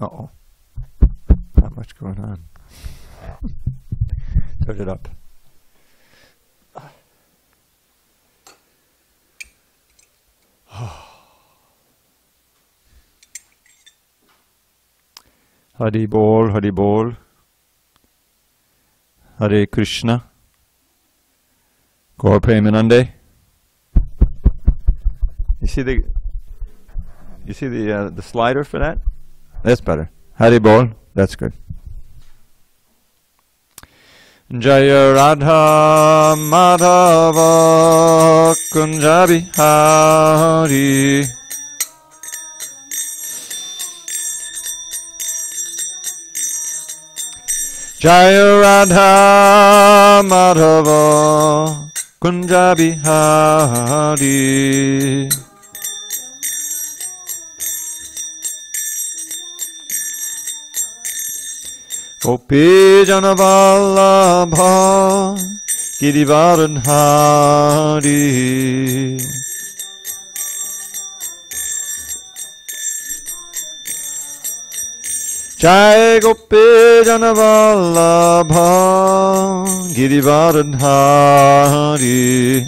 Uh-oh. Not much going on. Turn it up. Hari Bol, Hari Bol. Hare Krishna. Gaur Premanande. You see the slider for that? That's better. Hari Bol. That's good. Jaya Radha Madhava Kunjabi Hari. Jaya Radha Madhava Kunjabi Hari. Gopi Janavallabha Girivaradhari. Jai Gopi Janavallabha Girivaradhari.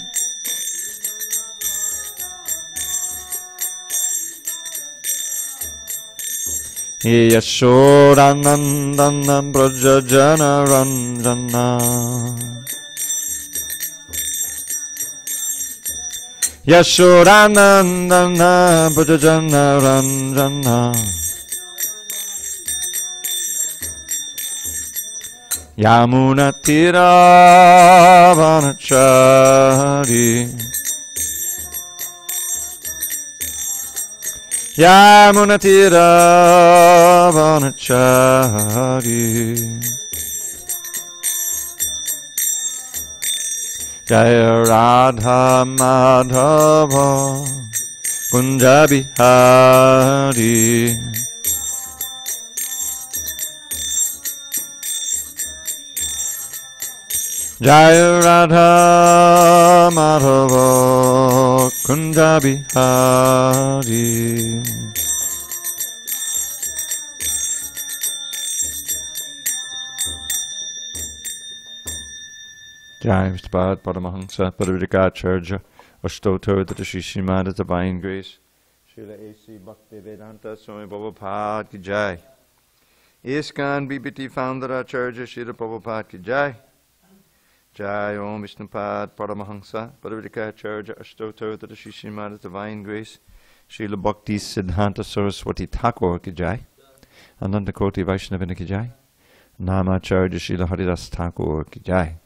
Yashodanandana Brajajana Ranjana. Yashodanandana Brajajana Ranjana. Yamuna Tira Vanachari. Yamuna Tira Vanachari. Jaya Radha Madhava Kunjabi Hari. Jaya Radha Madhava Kunjabi Hari. Jai Mr. Bhagavad Paramahansa Bhagavadgitacharya Ashtoto Tadashi Srimad Divine Grace Srila A.C. Bhaktivedanta Swami Prabhupada Ki Jai. ISKCON BBT Founder Acharya Srila Prabhupada Ki Jai. Jai Om Vishnupad Paramahansa Bhagavadgitacharya Ashtoto Tadashi Srimad Divine Grace Srila Bhakti Siddhanta Saraswati Thakur Ki Jai. Ananda Koti Vaishnavina Ki Jai. Namacharya Srila Haridas Thakur Ki Jai.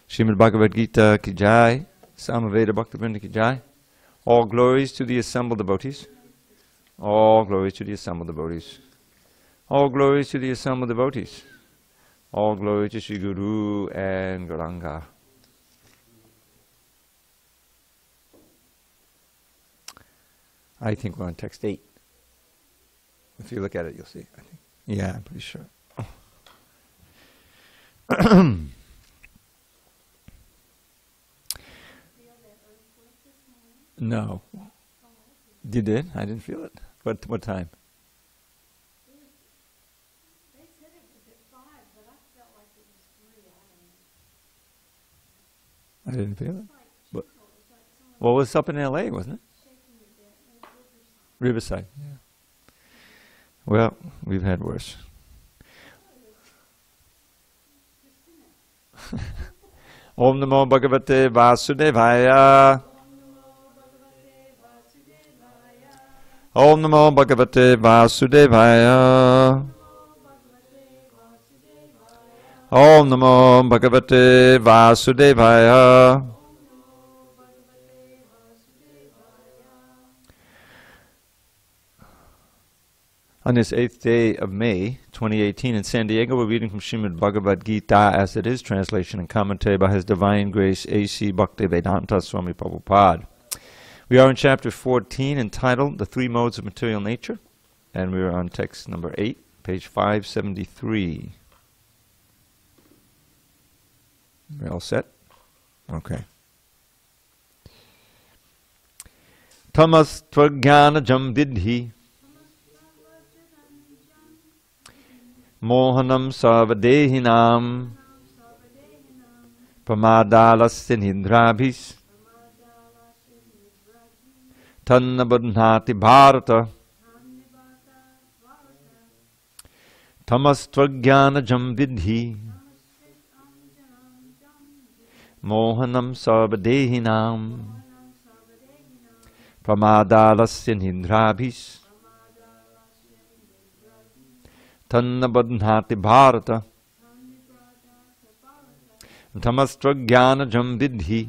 Srimad Bhagavad Gita Ki Jai. Samaveda Bhaktivinoda Ki Jai. All glories to the assembled devotees. All glories to the assembled devotees. All glories to the assembled devotees. All glory to Sri Guru and Gauranga. I think we're on text 8. If you look at it, you'll see. I think. Yeah, I'm pretty sure. No. You did? I didn't feel it. What time? They said it was at 5, but I felt like it was 3. I don't know. I didn't feel it. But, well, it was up in LA, wasn't it? Riverside. Yeah. Well, we've had worse. Om Namo Bhagavate Vasudevaya. Om Namo Bhagavate Vasudevaya. Om Namo Bhagavate Vasudevaya. On this 8th day of May, 2018, in SanDiego, we're reading from Srimad Bhagavad Gita as it is, translation and commentary by His Divine Grace A.C. Bhaktivedanta Swami Prabhupada. We are in chapter 14, entitled The Three Modes of Material Nature, and we are on text number 8, page 573. We're all set? Okay. Tamas tvajnana jam vidhi Mohanam sarvadehinam pramadalasya nidrabhis tanna badhnati bharata tamastvajnanajam vidhi mohanam sarvadehinam pramadalasya nidrabhis tanna badhnati bharata tamastvajnanajam vidhi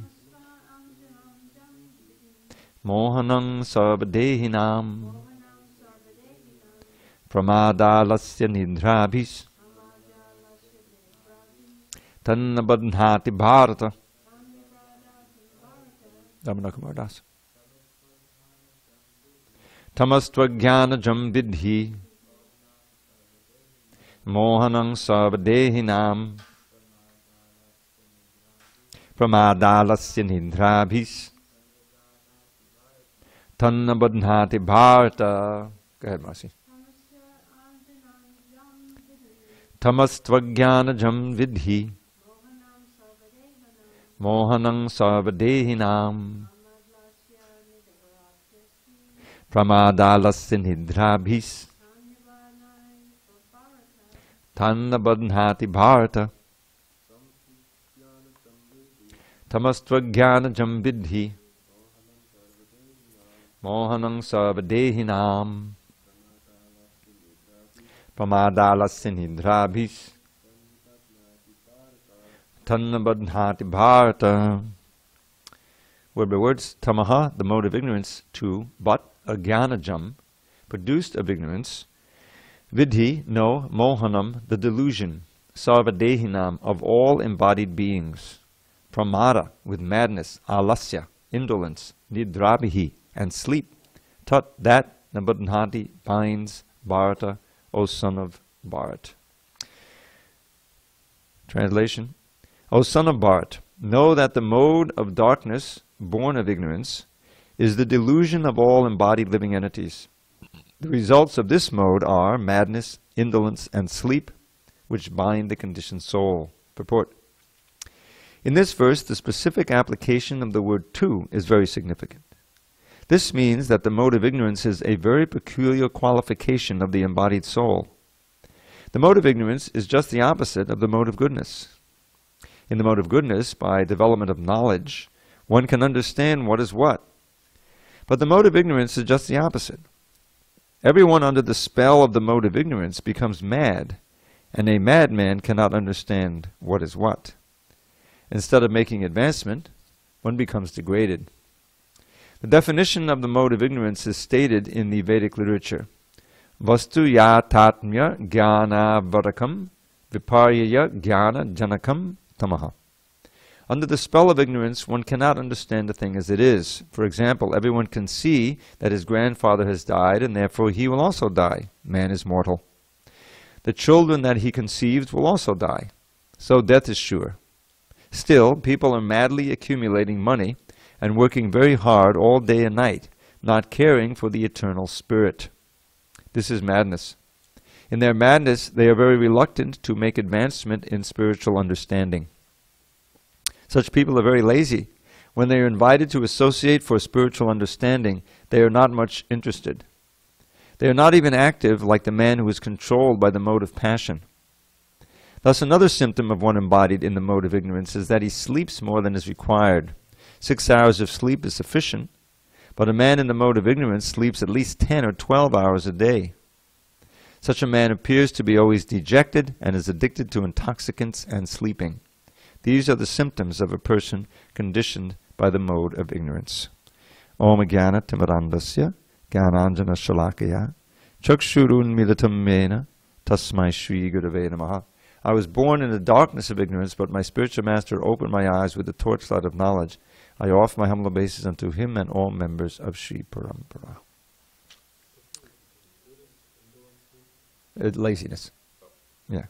mohanam sarvadehinam pramadalasya nidrabhis tanna badhnati bharata. Damanakumardas. Tamastvajnanajam vidhi mohanam sarvadehinam pramadalasya nidrabhis tanna badhnati bharata. Go ahead, Masi. Tamastvajnanajam vidhi mohanam sarvadehinam pramadalasya nidrabhis tanna badhnati bharata. Tamastvajnanajam vidhi mohanam sarvadehinam pramadalasya nidrabhis tanna badhnati bharata. Word by words, tamaha, the mode of ignorance, to, but, agyanajam, produced of ignorance, vidhi, no, mohanam, the delusion, sarvadehinam, of all embodied beings, pramada, with madness, alasya, indolence, nidrabhihi, and sleep, tat, that, nabadhnati, binds, bharata, O son of Bharat. Translation. O son of Bharat, know that the mode of darkness, born of ignorance, is the delusion of all embodied living entities. The results of this mode are madness, indolence, and sleep, which bind the conditioned soul. Purport. In this verse, the specific application of the word tu is very significant. This means that the mode of ignorance is a very peculiar qualification of the embodied soul. The mode of ignorance is just the opposite of the mode of goodness. In the mode of goodness, by development of knowledge, one can understand what is what. But the mode of ignorance is just the opposite. Everyone under the spell of the mode of ignorance becomes mad, and a madman cannot understand what is what. Instead of making advancement, one becomes degraded. The definition of the mode of ignorance is stated in the Vedic literature. Vastu yatatmya jnana varakam viparyaya jnana janakam tamaha. Under the spell of ignorance, one cannot understand the thing as it is. For example, everyone can see that his grandfather has died, and therefore he will also die. Man is mortal. The children that he conceives will also die. So death is sure. Still, people are madly accumulating money and working very hard all day and night, not caring for the eternal spirit. This is madness. In their madness, they are very reluctant to make advancement in spiritual understanding. Such people are very lazy. When they are invited to associate for spiritual understanding, they are not much interested. They are not even active like the man who is controlled by the mode of passion. Thus, another symptom of one embodied in the mode of ignorance is that he sleeps more than is required. 6 hours of sleep is sufficient, but a man in the mode of ignorance sleeps at least 10 or 12 hours a day. Such a man appears to be always dejected and is addicted to intoxicants and sleeping. These are the symptoms of a person conditioned by the mode of ignorance. Om Jnana Timirandasya Jnananjana Shalakaya Chakshurun Militam Mena Tasmai Shri Gurave Namaha. I was born in the darkness of ignorance, but my spiritual master opened my eyes with the torchlight of knowledge. I offer my humble obeisance unto him and all members of Sri Parampara. Laziness. Yeah.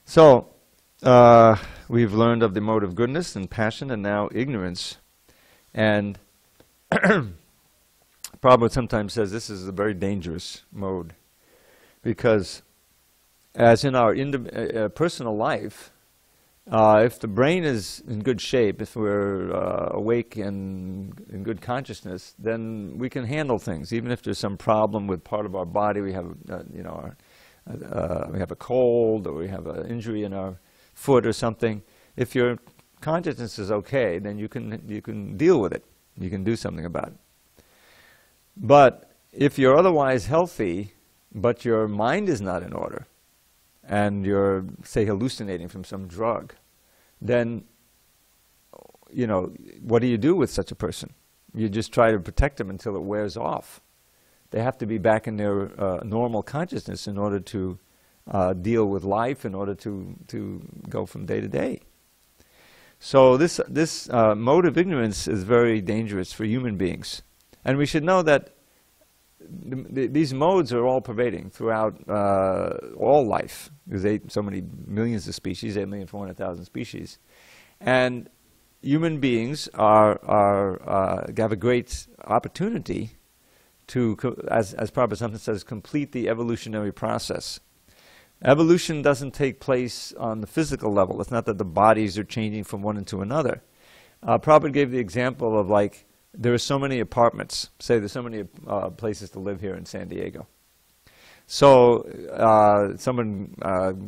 So, we've learned of the mode of goodness and passion, and now ignorance. And Prabhupada sometimes says this is a very dangerous mode, because as in our personal life, if the brain is in good shape, if we're awake and in good consciousness, then we can handle things. Even if there's some problem with part of our body, we have, we have a cold, or we have an injury in our foot or something. If your consciousness is okay, then you can deal with it. You can do something about it. But if you're otherwise healthy, but your mind is not in order, and you're, say, hallucinating from some drug, then, what do you do with such a person? You just try to protect them until it wears off. They have to be back in their normal consciousness in order to deal with life, in order to go from day to day. So this mode of ignorance is very dangerous for human beings. And we should know that these modes are all pervading throughout all life. There's so many millions of species, 8,400,000 species. And human beings have a great opportunity to, as Prabhupada sometimes says, complete the evolutionary process. Evolution doesn't take place on the physical level. It's not that the bodies are changing from one into another. Prabhupada gave the example of, like, there are so many apartments. Say there's so many places to live here in SanDiego. So someone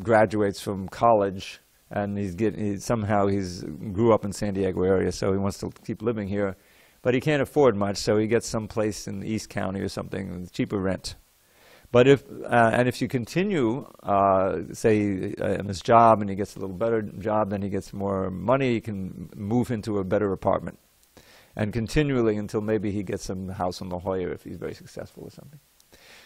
graduates from college, and somehow he's grew up in SanDiego area, so he wants to keep living here, but he can't afford much, so he gets some place in the East County or something with cheaper rent. But if you continue, say, in his job, and he gets a little better job, then he gets more money, he can move into a better apartment. And continually until maybe he gets some house on La Jolla if he's very successful or something.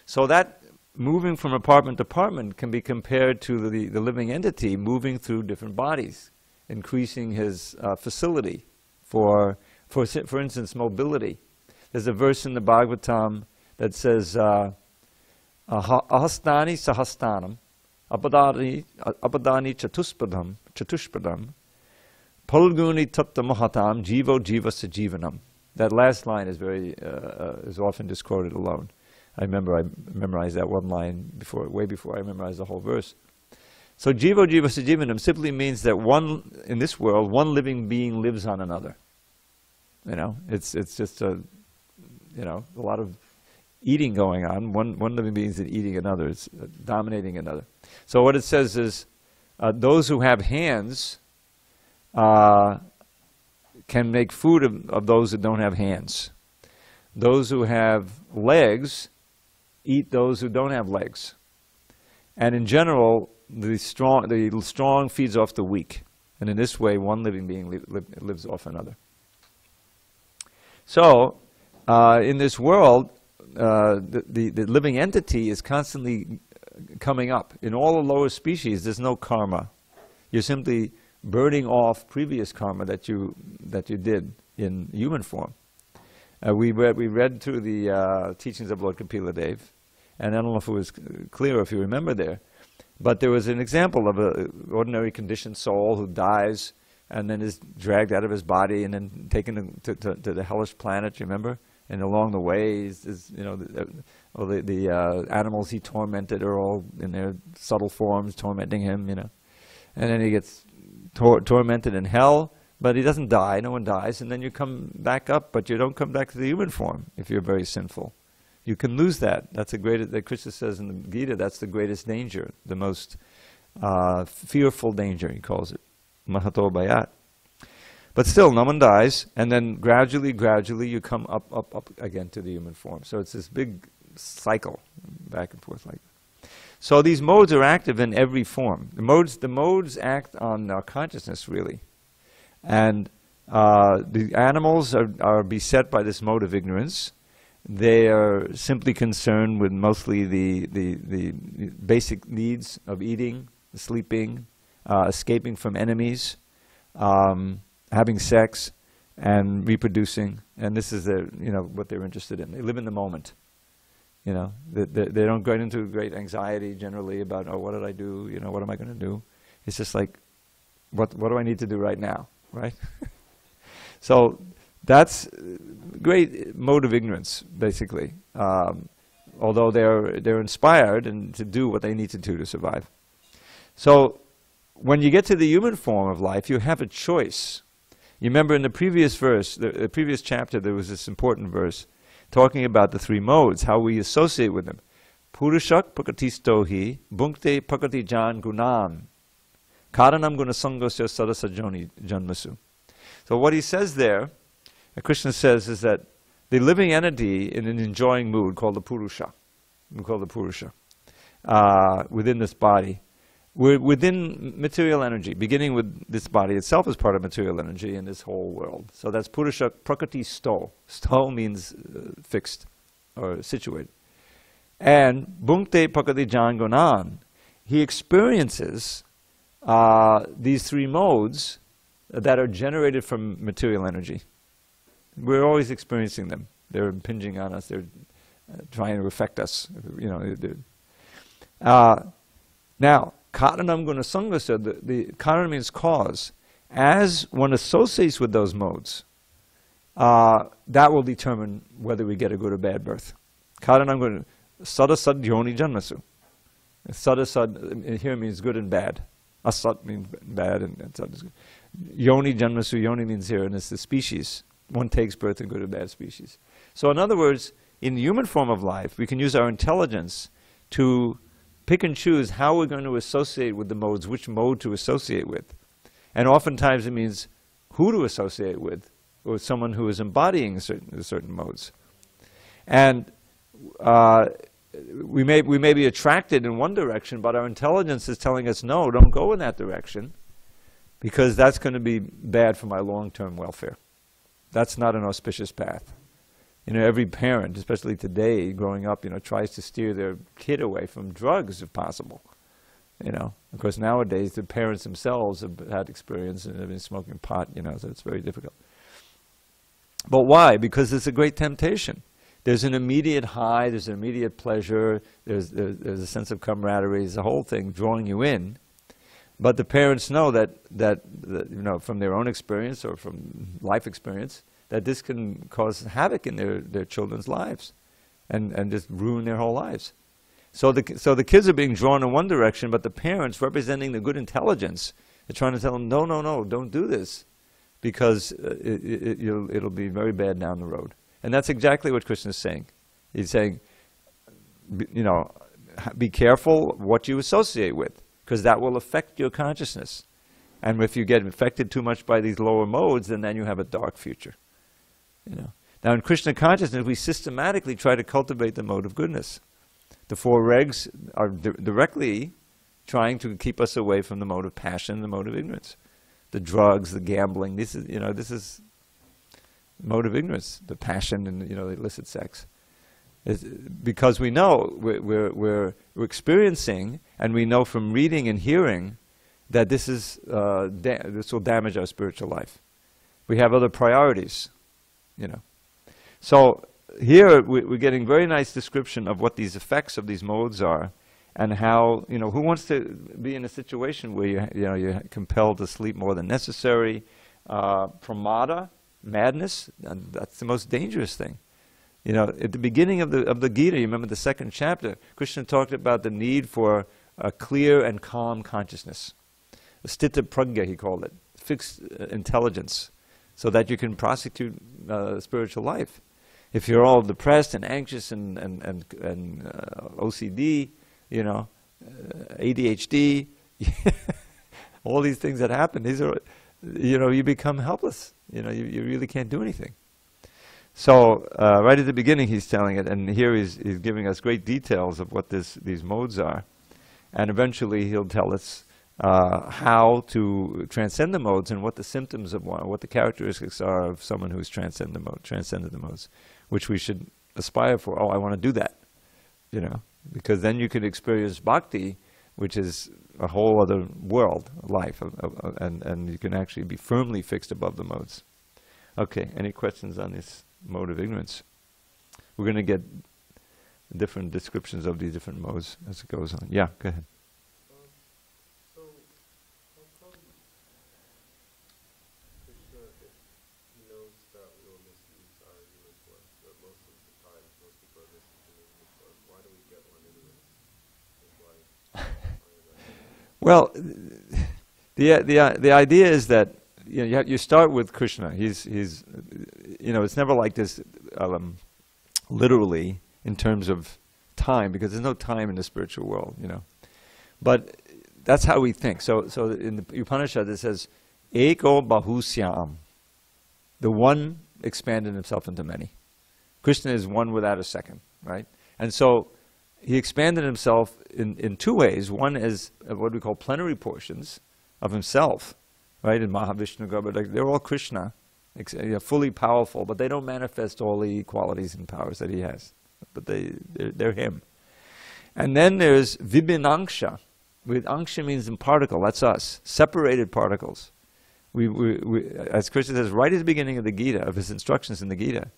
So that moving from apartment to apartment can be compared to the living entity moving through different bodies, increasing his facility for instance, mobility. There's a verse in the Bhagavatam that says, ahastani sahastanam, apadani chatuspadam, Pulguni tatta mohatam jivo jivasa jivanam. That last line is is often just quoted alone. I memorized that one line way before I memorized the whole verse. So jivo jivasa jivanam simply means that in this world, one living being lives on another. It's just a lot of eating going on. One living being is eating another. It's dominating another. So what it says is, those who have hands can make food of those that don't have hands. Those who have legs eat those who don't have legs. And in general, the strong feeds off the weak. And in this way, one living being lives off another. So, in this world, the living entity is constantly coming up. In all the lower species, there's no karma. You're simply burning off previous karma that you did in human form. We read through the teachings of Lord Kapila Dev, and I don't know if it was clear, if you remember there, but there was an example of an ordinary conditioned soul who dies and then is dragged out of his body and then taken to the hellish planet. You remember? And along the way, the animals he tormented are all in their subtle forms tormenting him. And then he gets tormented in hell, but he doesn't die. No one dies, and then you come back up, but you don't come back to the human form if you're very sinful. You can lose that. That's that Krishna says in the Gita. That's the greatest danger, the most fearful danger. He calls it Mahato Bhayat. But still, no one dies, and then gradually you come up again to the human form. So it's this big cycle, back and forth like that. So these modes are active in every form. The modes act on our consciousness, really. And the animals are beset by this mode of ignorance. They are simply concerned with mostly the basic needs of eating, sleeping, escaping from enemies, having sex, and reproducing. And this is what they're interested in. They live in the moment. They don't get into great anxiety generally about, what did I do? What am I going to do? It's just like, what do I need to do right now, right? So that's great mode of ignorance, basically. Although they're inspired and to do what they need to do to survive. So when you get to the human form of life, you have a choice. You remember in the previous verse, the previous chapter, there was this important verse talking about the three modes, how we associate with them. Purushak prakatistohi bhunkte prakati jan gunan karanam gunasangasya sadasajoni janmasu. So what he says there, Krishna says, is that the living entity in an enjoying mood called the Purusha, within this body, we're within material energy, beginning with this body itself as part of material energy in this whole world. So that's Purusha Prakriti Sto. Sto means fixed or situated. And Bhunkte Prakriti Jangonan, he experiences these three modes that are generated from material energy. We're always experiencing them. They're impinging on us. They're trying to affect us. You know. Now, karanam gunasangasya, the karana means cause. As one associates with those modes, that will determine whether we get a good or bad birth. Karanam guna sadasad yoni janmasu. Sadasad here means good and bad. Asat means bad and sad is good. Yoni janmasu, yoni means here, and it's the species. One takes birth in good or bad species. So in other words, in the human form of life, we can use our intelligence to pick and choose how we're going to associate with the modes, which mode to associate with. And oftentimes it means who to associate with someone who is embodying certain modes. And we may be attracted in one direction, but our intelligence is telling us, no, don't go in that direction, because that's going to be bad for my long-term welfare. That's not an auspicious path. You know, every parent, especially today, growing up, you know, tries to steer their kid away from drugs if possible. You know, of course, nowadays the parents themselves have had experience and have been smoking pot. You know, so it's very difficult. But why? Because it's a great temptation. There's an immediate high. There's an immediate pleasure. There's a sense of camaraderie. There's the whole thing drawing you in. But the parents know that you know, from their own experience or from life experience, that this can cause havoc in their children's lives and just ruin their whole lives. So the kids are being drawn in one direction, but the parents, representing the good intelligence, are trying to tell them, no, don't do this, because it'll be very bad down the road. And that's exactly what Krishna is saying. He's saying, you know, be careful what you associate with, because that will affect your consciousness. And if you get affected too much by these lower modes, then you have a dark future. You know. Now in Krishna consciousness, we systematically try to cultivate the mode of goodness. The four regs are directly trying to keep us away from the mode of passion, the mode of ignorance. The drugs, the gambling, this is mode of ignorance, the passion and, you know, the illicit sex. It's because we know we're experiencing, and we know from reading and hearing that this will damage our spiritual life. We have other priorities, you know. So here we're getting very nice description of what these effects of these modes are, and how, you know, who wants to be in a situation where you're compelled to sleep more than necessary, pramada, madness, and that's the most dangerous thing. You know, at the beginning of the Gita, you remember the second chapter, Krishna talked about the need for a clear and calm consciousness. Stita pragya, he called it, fixed intelligence, so that you can prosecute spiritual life. If you're all depressed and anxious and OCD, you know, ADHD, all these things that happen, these are, you know, you become helpless. You know, you really can't do anything. So right at the beginning he's telling it, and here he's giving us great details of what these modes are. And eventually he'll tell us how to transcend the modes and what the symptoms of one, what the characteristics are of someone who's transcended the modes, which we should aspire for. Oh, I want to do that, you know, because then you can experience bhakti, which is a whole other world, life, and you can actually be firmly fixed above the modes. Okay, any questions on this mode of ignorance? We're going to get different descriptions of these different modes as it goes on. Yeah, go ahead. So, how come Krishna, if he knows that we will misuse our human form, but most of the time, most people are misusing human form, why do we get one anyway? Like, why Well, the idea is that you start with Krishna. He's it's never like this literally in terms of time, because there's no time in the spiritual world, But that's how we think. So in the Upanishad it says, Eko Bahusyam. The one expanded himself into many. Krishna is one without a second, right? And so he expanded himself in two ways. One is what we call plenary portions of himself, right? In Mahavishnu Garbha, they're all Krishna, fully powerful, but they don't manifest all the qualities and powers that he has. But they're him. And then there's Vibhinangsha. With angsha means in particle, that's us, separated particles. We, as Krishna says right at the beginning of the Gita, of his instructions in the Gita,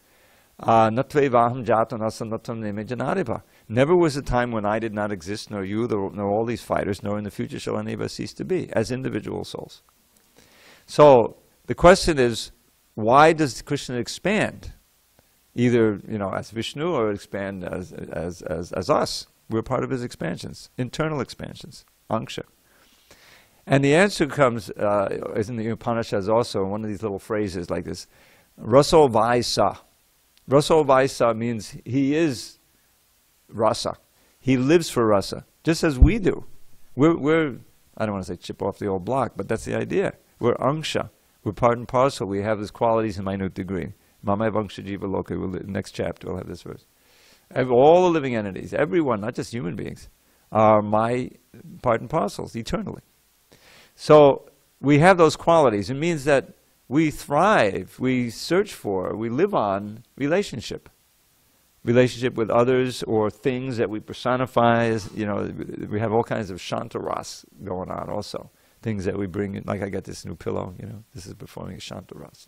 Natvevaham jato nasanatam neme janaripa. Never was a time when I did not exist, nor you, nor all these fighters, nor in the future shall any of us cease to be, as individual souls. So the question is, why does Krishna expand? Either as Vishnu, or expand as us. We're part of his expansions, internal expansions, angsha. And the answer comes, is in the Upanishads also, in one of these little phrases like this, Raso Vaisa. Raso Vaisa means he is rasa. He lives for rasa, just as we do. We're I don't want to say chip off the old block, but that's the idea. We're angsha. We're part and parcel. We have these qualities in minute degree. Mama vangsha jiva loka. Next chapter we'll have this verse. All the living entities, everyone, not just human beings, are my part and parcels eternally. So we have those qualities. It means that we thrive, we search for, we live on relationship. Relationship with others or things that we personify as, we have all kinds of shantaras going on also. Things that we bring in, like I got this new pillow, this is performing a shantaras.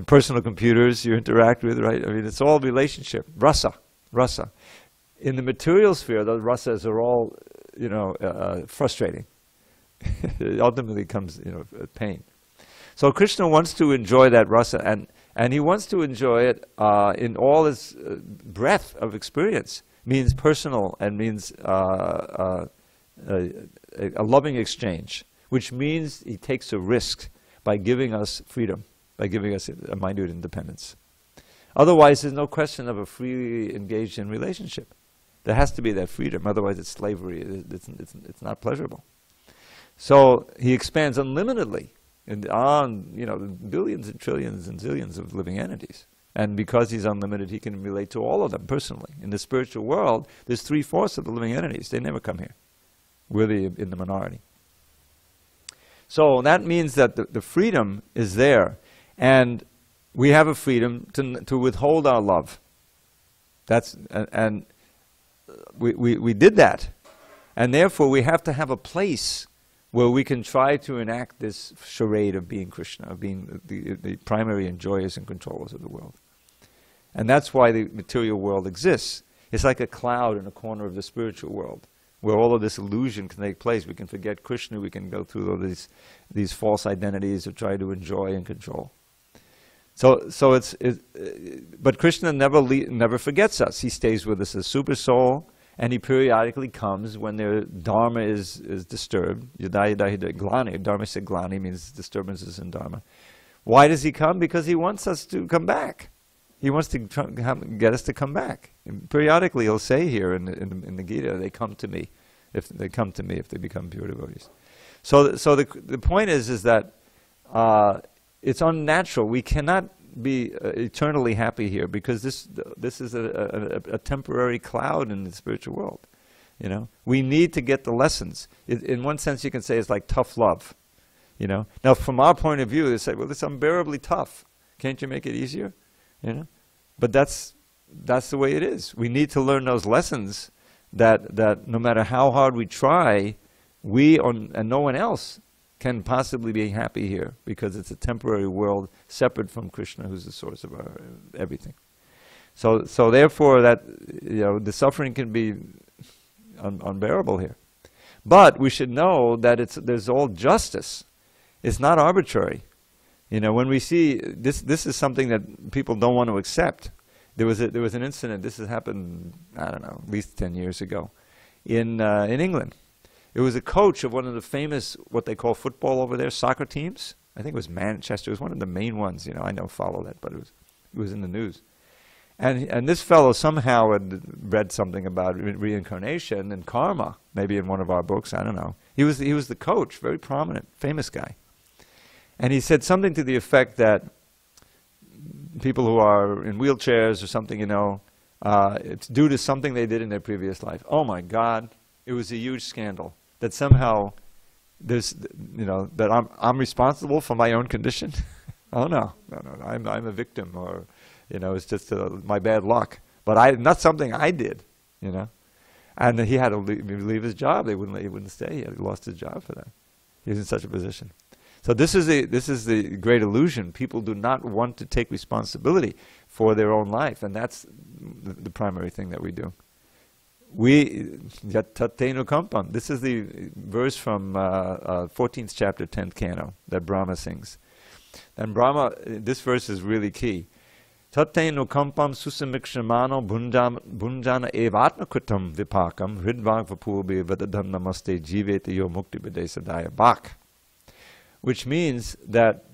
Personal computers you interact with, right? I mean, it's all relationship. Rasa. In the material sphere, those rasas are all, frustrating. It ultimately comes, pain. So Krishna wants to enjoy that rasa, and he wants to enjoy it in all its breadth of experience. Means personal, and means a loving exchange, which means he takes a risk by giving us freedom, by giving us a minute independence. Otherwise, there's no question of a freely engaged in relationship. There has to be that freedom, otherwise it's slavery, it's not pleasurable. So he expands unlimitedly on billions and trillions and zillions of living entities. And because he's unlimited, he can relate to all of them personally. In the spiritual world, there's 3/4 of the living entities. They never come here. We're in the minority. So that means that the freedom is there. And we have a freedom to withhold our love. We did that. And therefore we have to have a place where we can try to enact this charade of being Krishna, of being the primary enjoyers and controllers of the world. And that's why the material world exists. It's like a cloud in a corner of the spiritual world, where all of this illusion can take place. We can forget Krishna, we can go through all these false identities of trying to enjoy and control. But Krishna never forgets us. He stays with us as super soul, and he periodically comes when their dharma is disturbed. Glani, dharma se glani means disturbances in dharma. Why does he come? Because he wants us to come back. He wants to get us to come back. And periodically, he'll say here in the Gita, they come to me if they become pure devotees. So the point is that it's unnatural. We cannot be eternally happy here, because this is a temporary cloud in the spiritual world. We need to get the lessons. In one sense, you can say it's like tough love. Now from our point of view, they say, well, it's unbearably tough. Can't you make it easier? But that's the way it is. We need to learn those lessons that no matter how hard we try, we and no one else can possibly be happy here, because it's a temporary world separate from Krishna, who's the source of our everything. So therefore, that the suffering can be unbearable here. But we should know that there's all justice. It's not arbitrary. When we see this is something that people don't want to accept. There was an incident. This has happened, I don't know, at least 10 years ago, in England. It was a coach of one of the famous, what they call football over there, soccer teams. I think it was Manchester. It was one of the main ones. You know, I don't follow that, but it was in the news. And this fellow somehow had read something about reincarnation and karma, maybe in one of our books. I don't know. He was the coach, very prominent, famous guy. And he said something to the effect that people who are in wheelchairs or something, you know, it's due to something they did in their previous life. Oh my God, it was a huge scandal that somehow there's, you know, that I'm responsible for my own condition. Oh no, I'm a victim, or, you know, it's just my bad luck. But not something I did, you know. And he had to leave his job. He wouldn't stay. He lost his job for that. He was in such a position. So this is the great illusion. People do not want to take responsibility for their own life, and that's the primary thing that we do. Yatatenu kampam. This is the verse from 14th chapter, 10th canto, that Brahma sings. And Brahma, this verse is really key. Tatenu kampam susamikshramano bunjana evatma kutam vipakam hridvag vapurbe vadadam namaste jivete yo mukti videsadaya bhak. Which means that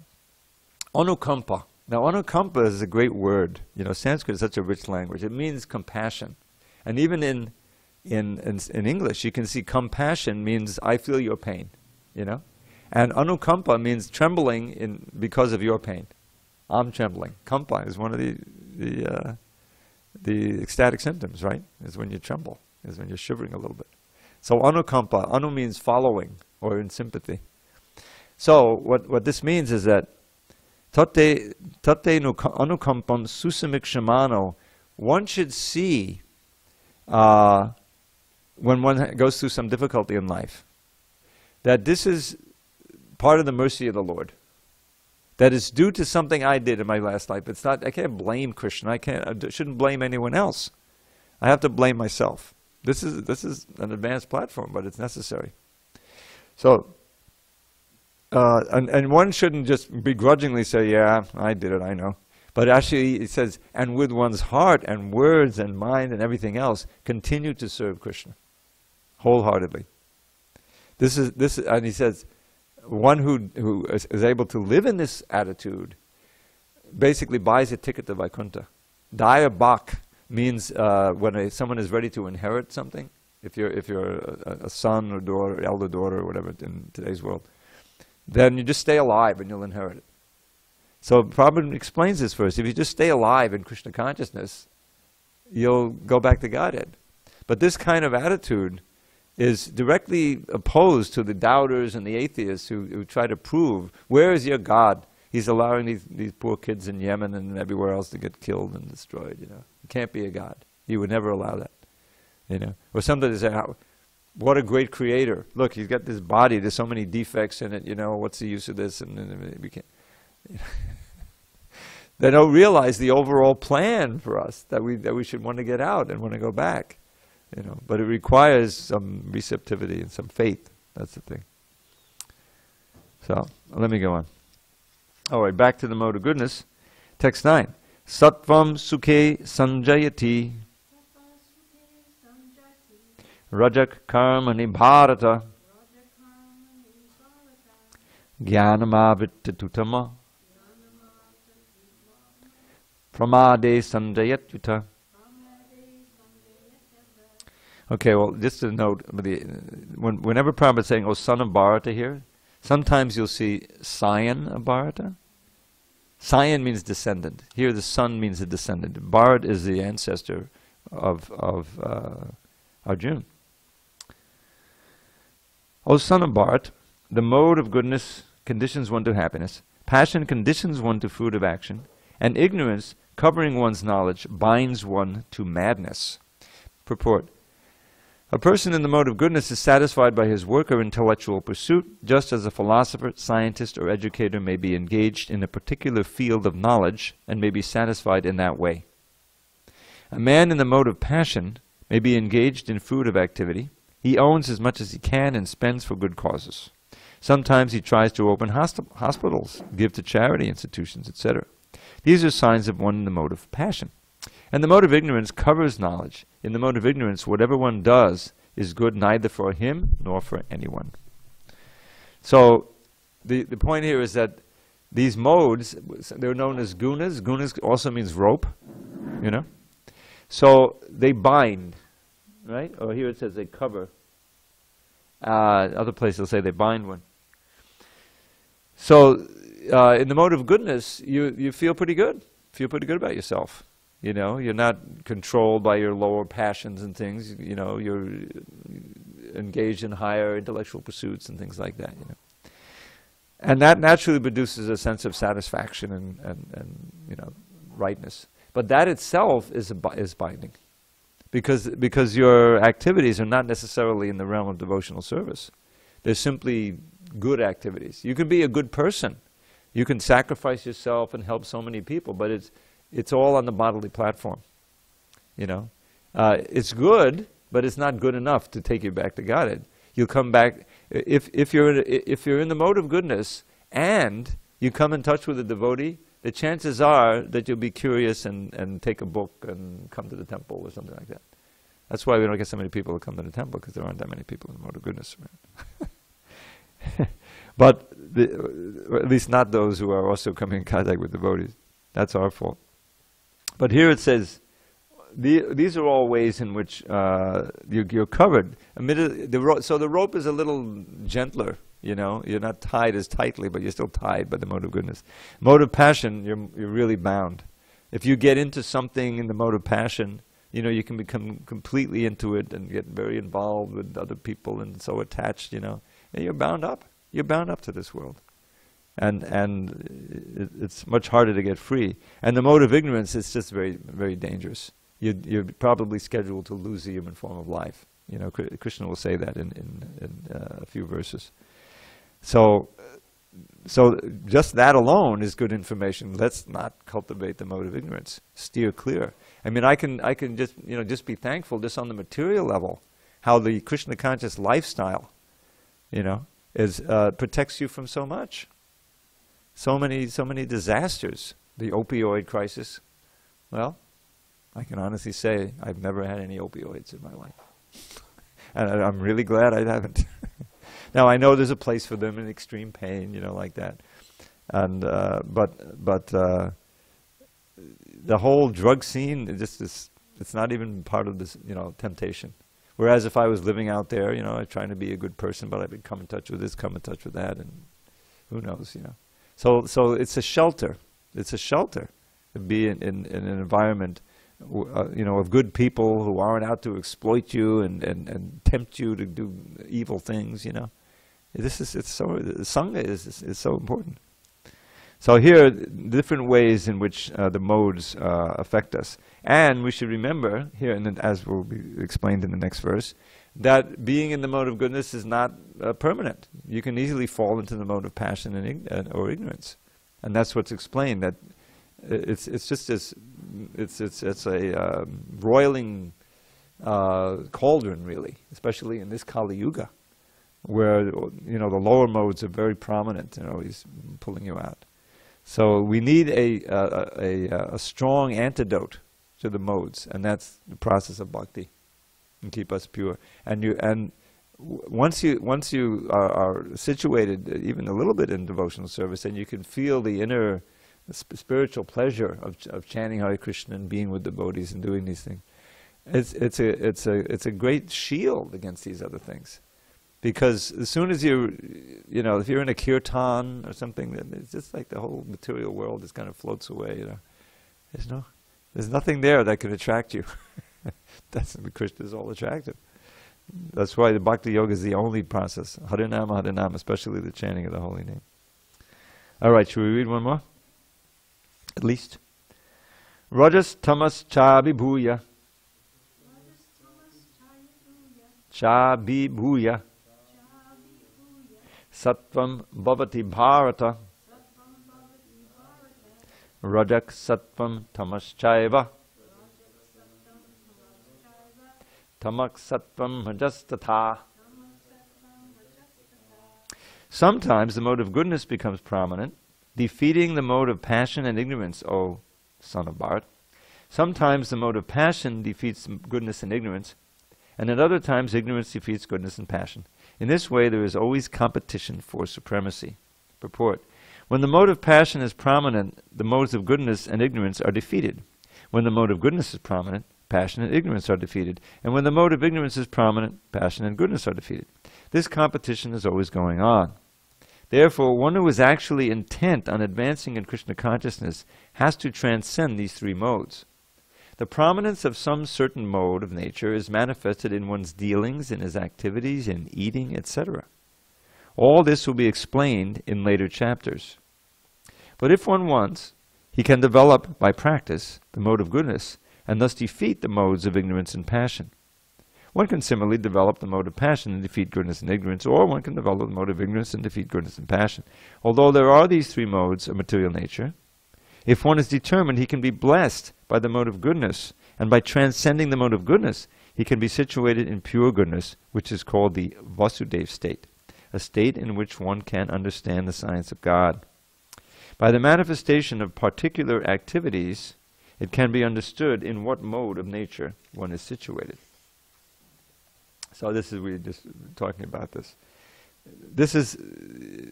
anukampa. Now anukampa is a great word. You know, Sanskrit is such a rich language. It means compassion. And even in English, you can see compassion means I feel your pain, you know. And anukampa means trembling because of your pain. I'm trembling. Kampa is one of the ecstatic symptoms, right? Is when you tremble, is when you're shivering a little bit. So anukampa, anu means following or in sympathy. So what this means is that tate anukampam susamikshramano, one should see when one goes through some difficulty in life, that this is part of the mercy of the Lord. That is due to something I did in my last life. It's not. I can't blame Krishna. I shouldn't blame anyone else. I have to blame myself. This is an advanced platform, but it's necessary. So, and one shouldn't just begrudgingly say, "Yeah, I did it. I know." But actually, it says, and with one's heart and words and mind and everything else, continue to serve Krishna wholeheartedly. This is, and he says, one who is able to live in this attitude basically buys a ticket to Vaikuntha. Daya bhak means when someone is ready to inherit something. If you're a son or daughter, elder daughter, or whatever in today's world, then you just stay alive and you'll inherit it. So Prabhupada explains this verse. If you just stay alive in Krishna consciousness, you'll go back to Godhead. But this kind of attitude is directly opposed to the doubters and the atheists who try to prove, where is your God? He's allowing these poor kids in Yemen and everywhere else to get killed and destroyed, you know. He can't be a God. He would never allow that, you know. Or somebody say, what a great creator. Look, he's got this body, there's so many defects in it, you know, what's the use of this? And we can't. They don't realize the overall plan for us, that we should want to get out and want to go back. You know, but it requires some receptivity and some faith. That's the thing. So, let me go on. All right, back to the mode of goodness. Text 9. Sattvam sukhe sanjayati rajak karmani bharata jnanamavrittutama pramade sanjayatyuta. Okay, well, just a note, whenever Prabhupada is saying, oh, son of Bharata here, sometimes you'll see scion of Bharata. Scion means descendant. Here the son means a descendant. Bharat is the ancestor of Arjuna. O son of Bharat, the mode of goodness conditions one to happiness, passion conditions one to fruit of action, and ignorance, covering one's knowledge, binds one to madness. Purport. A person in the mode of goodness is satisfied by his work or intellectual pursuit, just as a philosopher, scientist, or educator may be engaged in a particular field of knowledge and may be satisfied in that way. A man in the mode of passion may be engaged in fruitive activity. He owns as much as he can and spends for good causes. Sometimes he tries to open hospitals, give to charity institutions, etc. These are signs of one in the mode of passion. And the mode of ignorance covers knowledge. In the mode of ignorance, whatever one does is good neither for him nor for anyone. So the point here is that these modes, they're known as gunas. Gunas also means rope, you know. So they bind, right? Or here it says they cover. Other places will say they bind one. So in the mode of goodness, you feel pretty good. Feel pretty good about yourself. You know, you're not controlled by your lower passions and things. You know, you're engaged in higher intellectual pursuits and things like that. You know, and that naturally produces a sense of satisfaction and you know, rightness. But that itself is binding, because your activities are not necessarily in the realm of devotional service. They're simply good activities. You can be a good person. You can sacrifice yourself and help so many people, but it's all on the bodily platform. You know, it's good, but it's not good enough to take you back to Godhead. You'll come back if you're in the mode of goodness and you come in touch with a devotee. The chances are that you'll be curious and take a book and come to the temple or something like that. That's why we don't get so many people to come to the temple, because there aren't that many people in the mode of goodness. But or at least not those who are also coming in contact with devotees. That's our fault. But here it says, these are all ways in which you're covered. So the rope is a little gentler, you know. You're not tied as tightly, but you're still tied by the mode of goodness. Mode of passion, you're really bound. If you get into something in the mode of passion, you know, you can become completely into it and get very involved with other people and so attached, you know. And you're bound up. You're bound up to this world. And it's much harder to get free. And the mode of ignorance is just very, very dangerous. You're probably scheduled to lose the human form of life. You know, Krishna will say that in a few verses. So just that alone is good information. Let's not cultivate the mode of ignorance. Steer clear. I mean, I can just, you know, just be thankful just on the material level, how the Krishna conscious lifestyle, you know, protects you from so much. So many disasters. The opioid crisis. Well, I can honestly say I've never had any opioids in my life. And I'm really glad I haven't. Now I know there's a place for them in extreme pain, you know, like that. And but the whole drug scene, it's not even part of this, you know, temptation. Whereas if I was living out there, you know, trying to be a good person, but I would come in touch with this, come in touch with that, and who knows, you know. So it's a shelter. It's a shelter to be in an environment, you know, of good people who aren't out to exploit you and tempt you to do evil things, you know. Sangha is so important. So here, different ways in which the modes affect us. And we should remember here, and then as will be explained in the next verse, that being in the mode of goodness is not permanent. You can easily fall into the mode of passion or ignorance. And that's what's explained, that it's just this, it's a roiling cauldron, really, especially in this Kali Yuga, where, you know, the lower modes are very prominent and always pulling you out. So we need a strong antidote to the modes, and that's the process of bhakti, and keep us pure. And once you are situated even a little bit in devotional service, then you can feel the inner spiritual pleasure of chanting Hare Krishna and being with devotees and doing these things. It's a great shield against these other things. Because as soon as you know, if you're in a kirtan or something, then it's just like the whole material world just kind of floats away, you know. There's nothing there that can attract you. That's what Krishna is all attractive. That's why the Bhakti Yoga is the only process. Harinama, Harinama, especially the chanting of the holy name. All right, should we read one more? At least. Rajas tamas cha vibhuya. Cha vibhuya. Sattvam bhavati bharata. Rajak sattvam tamaschaiva. Tamak sattvam rajastatha. Sometimes the mode of goodness becomes prominent, defeating the mode of passion and ignorance, O son of Bharat. Sometimes the mode of passion defeats goodness and ignorance, and at other times ignorance defeats goodness and passion. In this way, there is always competition for supremacy. Purport. When the mode of passion is prominent, the modes of goodness and ignorance are defeated. When the mode of goodness is prominent, passion and ignorance are defeated. And when the mode of ignorance is prominent, passion and goodness are defeated. This competition is always going on. Therefore, one who is actually intent on advancing in Krishna consciousness has to transcend these three modes. The prominence of some certain mode of nature is manifested in one's dealings, in his activities, in eating, etc. All this will be explained in later chapters. But if one wants, he can develop, by practice, the mode of goodness, and thus defeat the modes of ignorance and passion. One can similarly develop the mode of passion and defeat goodness and ignorance, or one can develop the mode of ignorance and defeat goodness and passion. Although there are these three modes of material nature, if one is determined, he can be blessed by the mode of goodness, and by transcending the mode of goodness, he can be situated in pure goodness, which is called the Vasudeva state, a state in which one can understand the science of God. By the manifestation of particular activities, it can be understood in what mode of nature one is situated. So this is, we were just talking about this. This is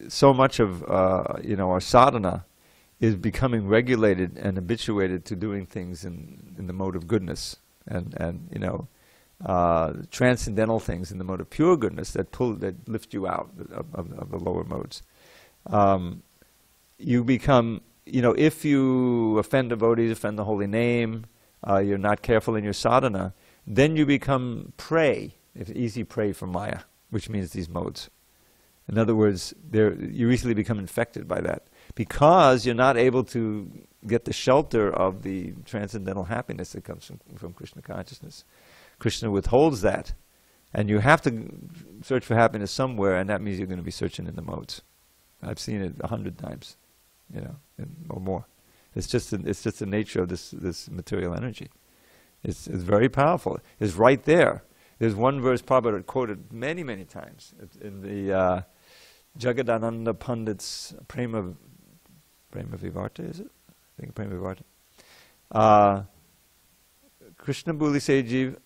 so much of our sadhana is becoming regulated and habituated to doing things in the mode of goodness, and transcendental things in the mode of pure goodness that lift you out of the lower modes. You become, if you offend devotees, offend the holy name, you're not careful in your sadhana, then you become prey, easy prey for Maya, which means these modes. In other words, you easily become infected by that, because you're not able to get the shelter of the transcendental happiness that comes from Krishna consciousness. Krishna withholds that, and you have to search for happiness somewhere, and that means you're going to be searching in the modes. I've seen it 100 times, or more. It's just the nature of this material energy. It's very powerful. It's right there. There's one verse Prabhupada quoted many, many times in the Jagadananda Pandit's Prema Vivarta, is it? I think Prema Vivarta. Krishna Buli Sejiv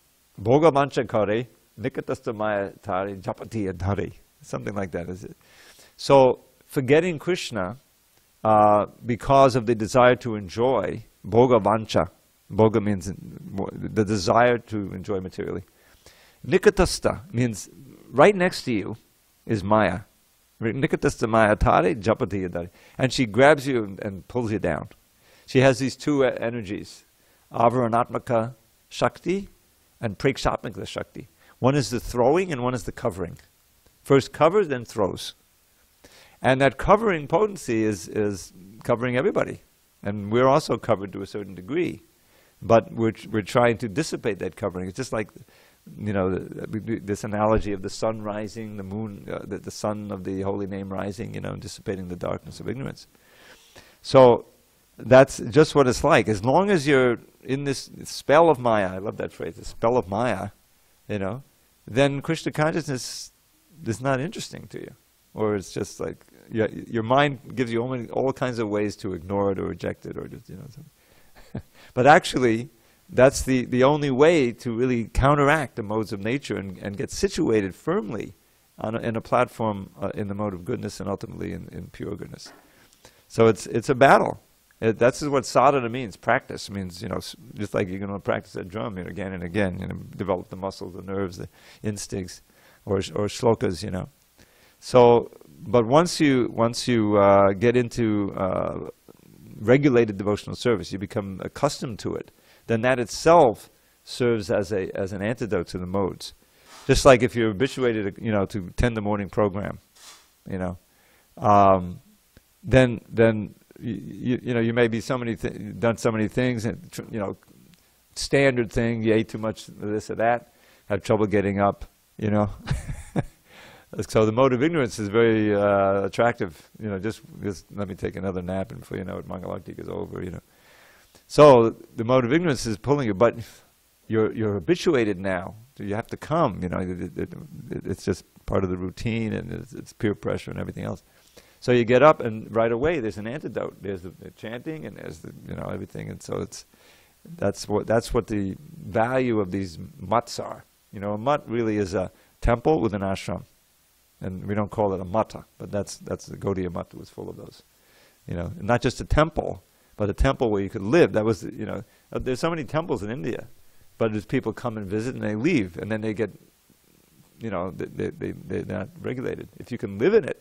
Bhoga Mancha Kare Nikatasta Maya Tari Japati Adhari. Something like that, is it? So forgetting Krishna because of the desire to enjoy, Bhoga Vancha. Bhoga means the desire to enjoy materially. Nikatasta means right next to you is Maya. Nikatasta Maya Tari Japati Adhari. And she grabs you and pulls you down. She has these two energies, Avaranatmaka Shakti and Prekshatmaka Shakti. One is the throwing and one is the covering. First covers, then throws. And that covering potency is covering everybody. And we're also covered to a certain degree. But we're trying to dissipate that covering. It's just like, this analogy of the sun rising, the moon, the sun of the holy name rising, dissipating the darkness of ignorance. So that's just what it's like. As long as you're in this spell of Maya, I love that phrase, the spell of Maya, then Krishna consciousness is not interesting to you. Or it's just like, your mind gives you all kinds of ways to ignore it or reject it or just, But actually, that's the only way to really counteract the modes of nature and get situated firmly in a platform in the mode of goodness and ultimately in pure goodness. So it's a battle. That's what sadhana means. Practice means, just like you're going to practice a drum again and again, develop the muscles, the nerves, the instincts, or shlokas, So, but once you get into regulated devotional service, you become accustomed to it, then that itself serves as an antidote to the modes. Just like if you're habituated, to attend the morning program, then you may be done so many things, and standard thing, you ate too much of this or that, have trouble getting up, So the mode of ignorance is very attractive. Just let me take another nap, and before you know it, Mangalaktika is over. So the mode of ignorance is pulling you, but you're habituated now. So you have to come. It's just part of the routine, and it's peer pressure and everything else. So you get up, and right away there's an antidote. There's the chanting, and there's everything. And so that's what the value of these mats are. You know, a mutt really is a temple with an ashram. And we don't call it a mata, but that's the Gaudiya Mata was full of those. You know, not just a temple, but a temple where you could live. That was, you know, there's so many temples in India, but as people come and visit and they leave, and then they get, you know, they're not regulated. If you can live in it,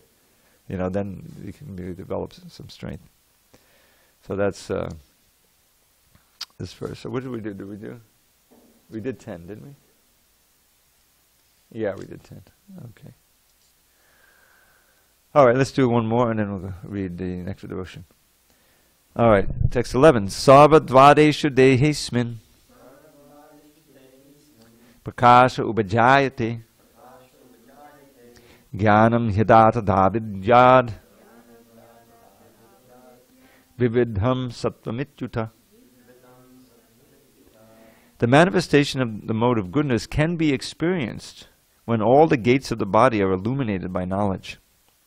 you know, then you can really develop some strength. So that's this verse. So what did we do? We did 10, didn't we? Yeah, we did 10. Okay. All right, let's do one more and then we'll read the next devotion. All right, text 11. Sarva dvadeshu dehesmin prakasha ubajayate jnanam hyadata dhavidyad vividham sattvamityuta. The manifestation of the mode of goodness can be experienced when all the gates of the body are illuminated by knowledge.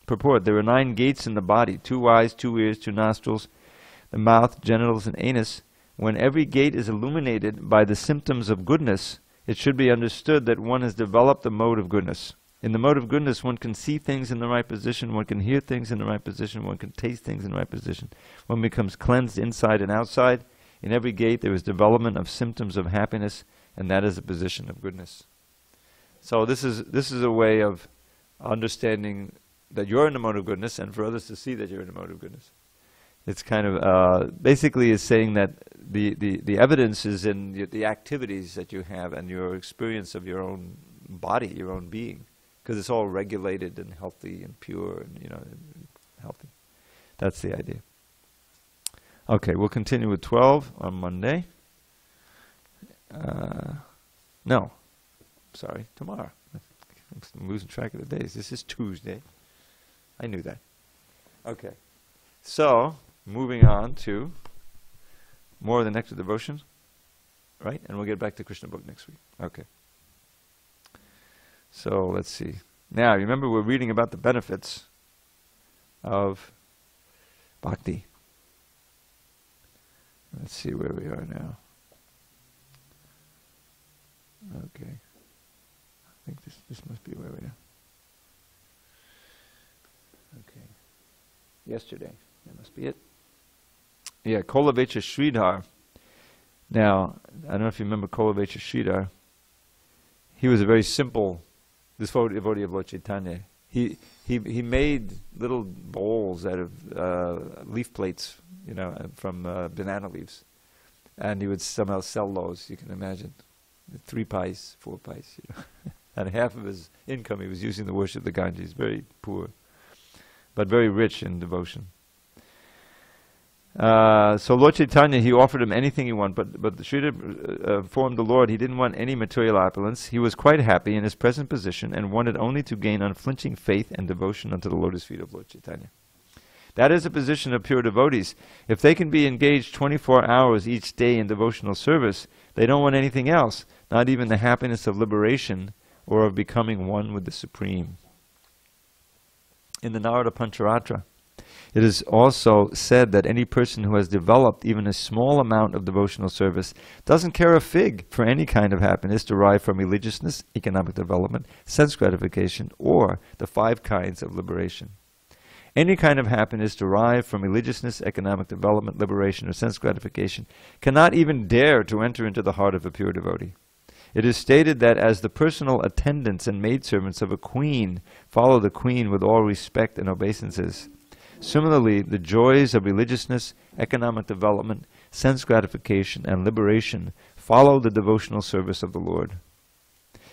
Purport: there are 9 gates in the body, 2 eyes, 2 ears, 2 nostrils, the mouth, genitals, and anus. When every gate is illuminated by the symptoms of goodness, it should be understood that one has developed the mode of goodness. In the mode of goodness, one can see things in the right position, one can hear things in the right position, one can taste things in the right position. One becomes cleansed inside and outside. In every gate there is development of symptoms of happiness, and that is a position of goodness. So this is a way of understanding that you're in the mode of goodness, and for others to see that you're in the mode of goodness. It's kind of basically is saying that the evidence is in the activities that you have and your experience of your own body, your own being, because it's all regulated and healthy and pure and, you know, healthy. That's the idea. Okay, we'll continue with 12 on Monday. No, sorry, tomorrow. I'm losing track of the days. This is Tuesday. I knew that. Okay, so moving on to more of the nectar devotion, right? And we'll get back to Krishna book next week. Okay. So let's see. Now, remember we're reading about the benefits of bhakti. Let's see where we are now. Okay. I think this must be where we are. Okay. Yesterday. That must be it. Yeah, Kolavecha Sridhar. Now, I don't know if you remember Kolavecha Sridhar. He was a very simple devotee of Lord Chaitanya. He made little bowls out of leaf plates, you know, from banana leaves. And he would somehow sell those, you can imagine. 3 pice, 4 pice, you know. And half of his income he was using to worship the Ganges. Very poor, but very rich in devotion. So Lord Chaitanya, he offered him anything he wanted, but Sridhar informed the Lord he didn't want any material opulence. He was quite happy in his present position and wanted only to gain unflinching faith and devotion unto the lotus feet of Lord Chaitanya. That is a position of pure devotees. If they can be engaged 24 hours each day in devotional service, they don't want anything else, not even the happiness of liberation or of becoming one with the Supreme. In the Narada Pancharatra, it is also said that any person who has developed even a small amount of devotional service doesn't care a fig for any kind of happiness derived from religiousness, economic development, sense gratification, or the 5 kinds of liberation. Any kind of happiness derived from religiousness, economic development, liberation, or sense gratification cannot even dare to enter into the heart of a pure devotee. It is stated that as the personal attendants and maidservants of a queen follow the queen with all respect and obeisances, similarly, the joys of religiousness, economic development, sense gratification, and liberation follow the devotional service of the Lord.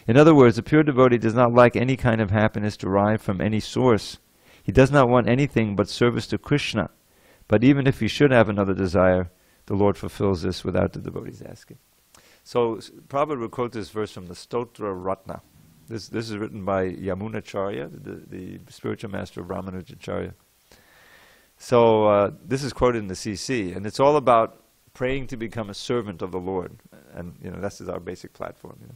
In other words, a pure devotee does not like any kind of happiness derived from any source. He does not want anything but service to Krishna. But even if he should have another desire, the Lord fulfills this without the devotee's asking. So Prabhupada will quote this verse from the Stotra Ratna. This is written by Yamunacharya, the spiritual master of Ramanujacharya. So this is quoted in the CC, and it's all about praying to become a servant of the Lord. And, you know, that's our basic platform. You know.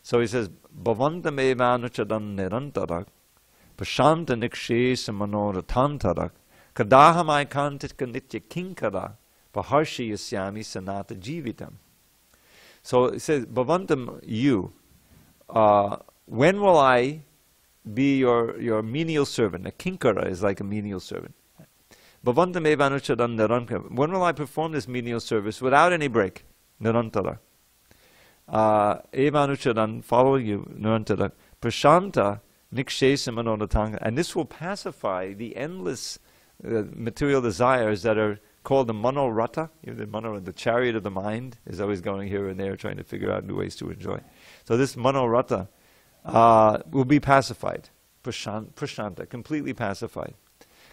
So he says, Bhavantam evanuchadam nirantarak, Pashanta nikshe samanoratantarak, Kadaham aikantika nitya kinkara, Paharshi yasyami sanata jivitam. So it says, Bhavantam, you, when will I be your menial servant? A kinkara is like a menial servant. Bhavantam evanuchadan nirantara. When will I perform this menial service without any break? Nirantara. Evanuchadan, following you, nirantara. Prashanta nikshesam anonatanga. And this will pacify the endless material desires that are called the manorata. The chariot of the mind is always going here and there trying to figure out new ways to enjoy. So this manorata will be pacified. Prashanta, completely pacified.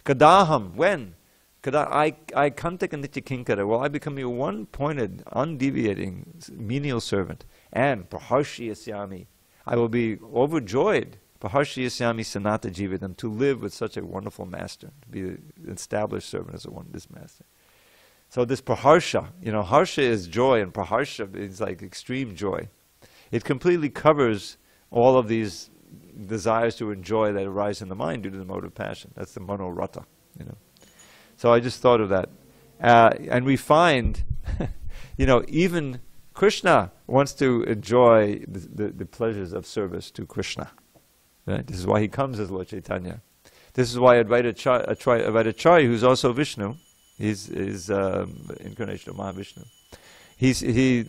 Kadaham, when? I kantak nitya kinkara. Will I become your one-pointed, undeviating, menial servant? And praharshiyasyami, I will be overjoyed. Praharshiyasyami sanata jividam, to live with such a wonderful master, to be an established servant as this master. So this praharsha, harsha is joy, and praharsha is like extreme joy. It completely covers all of these desires to enjoy that arise in the mind due to the mode of passion. That's the manorata, So I just thought of that. And we find, even Krishna wants to enjoy the pleasures of service to Krishna. Right? This is why he comes as Lord Chaitanya. This is why Advaitacharya, who's also Vishnu, he's incarnation of Mahavishnu. He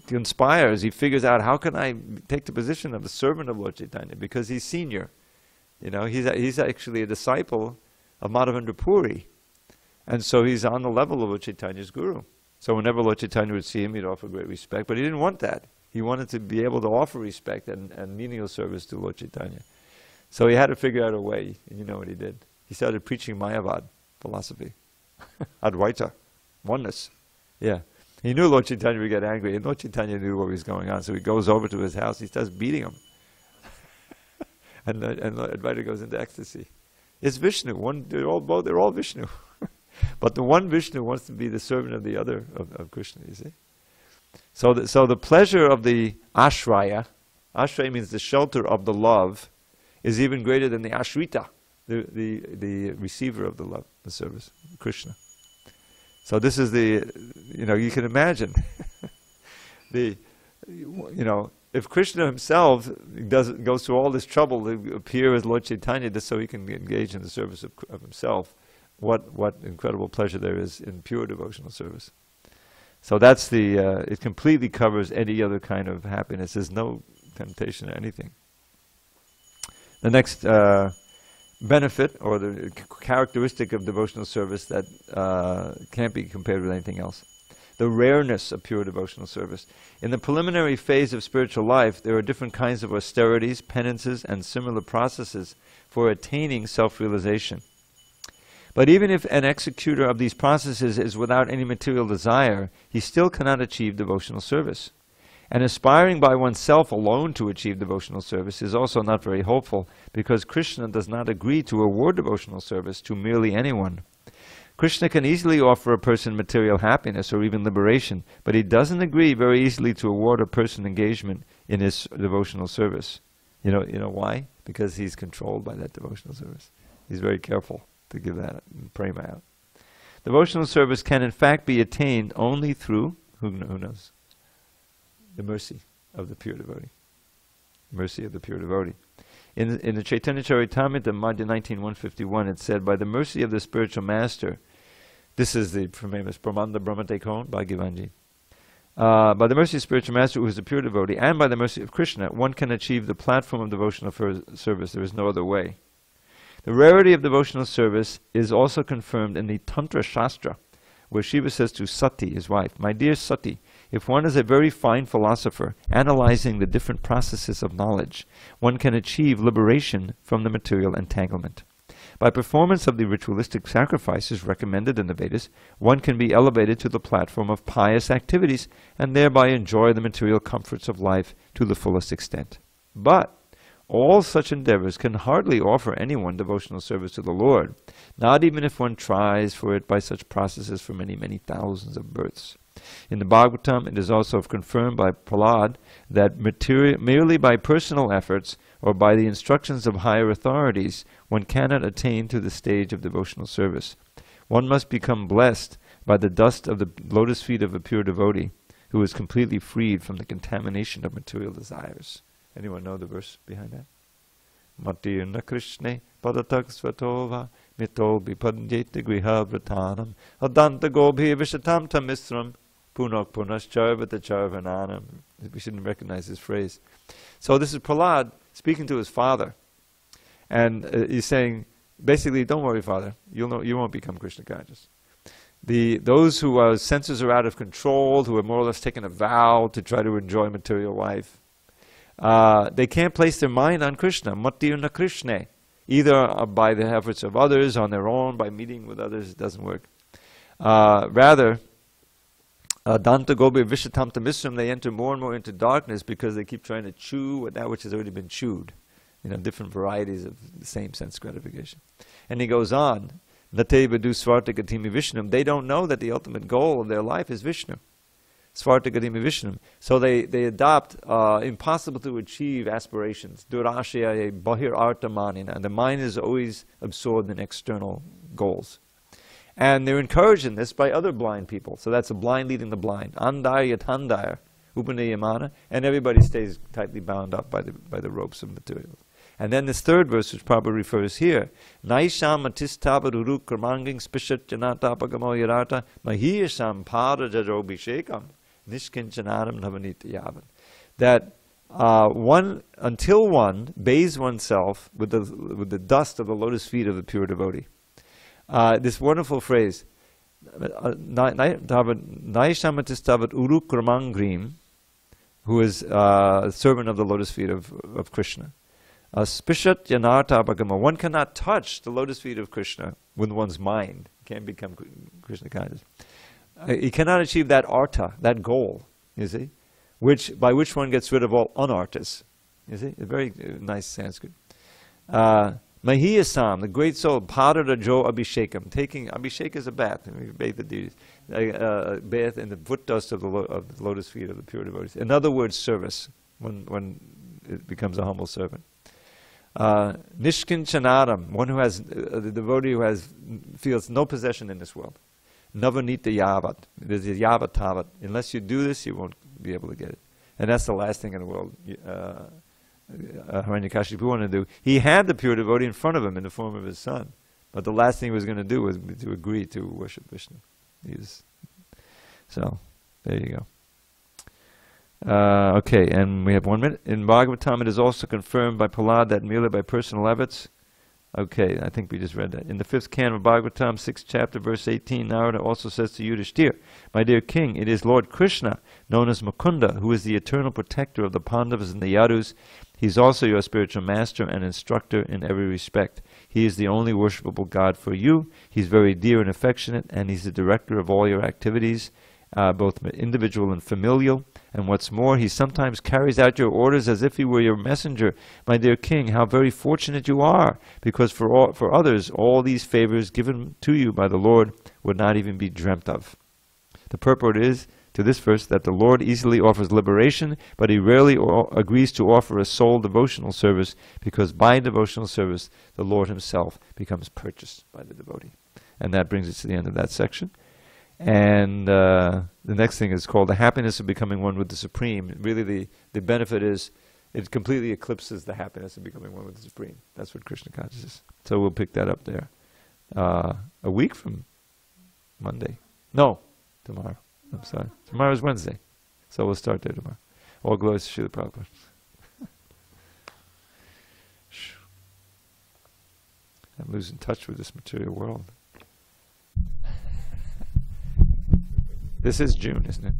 conspires, he figures out, how can I take the position of the servant of Lord Chaitanya? Because he's senior. He's actually a disciple of Madhavendra Puri. And so he's on the level of Lord Chaitanya's guru. So whenever Lord Chaitanya would see him, he'd offer great respect. But he didn't want that. He wanted to be able to offer respect and menial service to Lord Chaitanya. So he had to figure out a way, and you know what he did. He started preaching Mayavad philosophy. Advaita, oneness. Yeah. He knew Lord Chaitanya would get angry, and Lord Chaitanya knew what was going on, so he goes over to his house, he starts beating him. and Advaita goes into ecstasy. It's Vishnu, they're all Vishnu. But the one Vishnu wants to be the servant of the other, of Krishna, you see. So the pleasure of the ashraya means the shelter of the love, is even greater than the ashrita, the receiver of the love, the service, Krishna. So this is you can imagine, if Krishna himself goes through all this trouble to appear as Lord Chaitanya just so he can engage in the service of himself, what incredible pleasure there is in pure devotional service. So that's it completely covers any other kind of happiness. There's no temptation or anything. The next benefit, or the characteristic of devotional service that can't be compared with anything else. The rareness of pure devotional service. In the preliminary phase of spiritual life, there are different kinds of austerities, penances, and similar processes for attaining self-realization. But even if an executor of these processes is without any material desire, he still cannot achieve devotional service. And aspiring by oneself alone to achieve devotional service is also not very hopeful, because Krishna does not agree to award devotional service to merely anyone. Krishna can easily offer a person material happiness or even liberation, but he doesn't agree very easily to award a person engagement in his devotional service. You know why? Because he's controlled by that devotional service. He's very careful to give that prema out. Devotional service can in fact be attained only through, who knows? The mercy of the pure devotee. Mercy of the pure devotee. In the Chaitanya Charitamrita, Madhya 19:151, it said, by the mercy of the spiritual master, this is the famous Brahmanda Brahmatekon by Givanji. By the mercy of the spiritual master, who is the pure devotee, and by the mercy of Krishna, one can achieve the platform of devotional service. There is no other way. The rarity of devotional service is also confirmed in the Tantra Shastra, where Shiva says to Sati, his wife, my dear Sati, if one is a very fine philosopher, analyzing the different processes of knowledge, one can achieve liberation from the material entanglement. By performance of the ritualistic sacrifices recommended in the Vedas, one can be elevated to the platform of pious activities and thereby enjoy the material comforts of life to the fullest extent. But all such endeavors can hardly offer anyone devotional service to the Lord, not even if one tries for it by such processes for many, many thousands of births. In the Bhagavatam, it is also confirmed by Prahlad that merely by personal efforts or by the instructions of higher authorities, one cannot attain to the stage of devotional service. One must become blessed by the dust of the lotus feet of a pure devotee, who is completely freed from the contamination of material desires. Anyone know the verse behind that? Matirna Krishne Padatak Svatova Mito Bipadjeta Griha Vratanam Adanta Gobhi Vishatam Tamisram Punok Punascharvata Charvananam. We shouldn't recognize this phrase. So this is Prahlad speaking to his father. And he's saying, basically, don't worry, father, you won't become Krishna conscious. Those whose senses are out of control, who have more or less taken a vow to try to enjoy material life, they can't place their mind on Krishna, Matirna Krishna, either by the efforts of others, on their own, by meeting with others. It doesn't work. Rather, Danta Gobi Vishatamta Misram, they enter more and more into darkness because they keep trying to chew that which has already been chewed. Different varieties of the same sense gratification. And he goes on, Nate Vadu Svartagatimi Vishnum, they don't know that the ultimate goal of their life is Vishnu. Svartagatimi Vishnum. So they adopt impossible to achieve aspirations. Durashaya Bahir Artamanina. And the mind is always absorbed in external goals. And they're encouraged in this by other blind people. So that's a blind leading the blind. Andaya Tandaya, Upanayamana, and everybody stays tightly bound up by the ropes of materials. And then this third verse, which Prabhupada refers here, Naisham Atistavaru Kramanging Spishat Janatapagamo Yarata Mahiyasham Pada Jajobhishekam Nishkinchanadam Navanita Yavan. That until one bathes oneself with the dust of the lotus feet of the pure devotee. This wonderful phrase, Naisham Atistavat Uru Kramangrim, who is a servant of the lotus feet of Krishna. Spishat Yanarta Bhagama. One cannot touch the lotus feet of Krishna with one's mind. Can't become Krishna conscious. He cannot achieve that arta, that goal, you see, by which one gets rid of all unartas. You see, a very nice Sanskrit. Mahiyasam, the great soul, Padara Jo Abhishekam, taking Abhishek as a bath, and we bathe the deities, bath in the foot dust of the lotus feet of the pure devotees. In other words, service, when it becomes a humble servant. Nishkinchanadam, one who has, the devotee who feels no possession in this world. Navanita yavat, there's a yavat tavat. Unless you do this, you won't be able to get it. And that's the last thing in the world Hiranyakashipu wanted to do. He had the pure devotee in front of him in the form of his son. But the last thing he was going to do was to agree to worship Vishnu. So, there you go. Okay, and we have 1 minute. In Bhagavatam, it is also confirmed by Prahlad that merely by personal efforts. Okay, I think we just read that. In the 5th canon of Bhagavatam, 6th chapter, verse 18, Narada also says to Yudhishthira, my dear king, it is Lord Krishna, known as Mukunda, who is the eternal protector of the Pandavas and the Yadus. He is also your spiritual master and instructor in every respect. He is the only worshipable God for you. He's very dear and affectionate, and he's the director of all your activities, both individual and familial. And what's more, he sometimes carries out your orders as if he were your messenger. My dear king, how very fortunate you are, because for others, all these favors given to you by the Lord would not even be dreamt of. The purport is, to this verse, that the Lord easily offers liberation, but he rarely agrees to offer a sole devotional service, because by devotional service, the Lord himself becomes purchased by the devotee. And that brings us to the end of that section. And the next thing is called the happiness of becoming one with the Supreme. Really the benefit is it completely eclipses the happiness of becoming one with the Supreme. That's what Krishna consciousness is. So we'll pick that up there. A week from Monday. No, tomorrow. I'm sorry. Tomorrow's Wednesday. So we'll start there tomorrow. All glories to Srila Prabhupada. I'm losing touch with this material world. This is June, isn't it?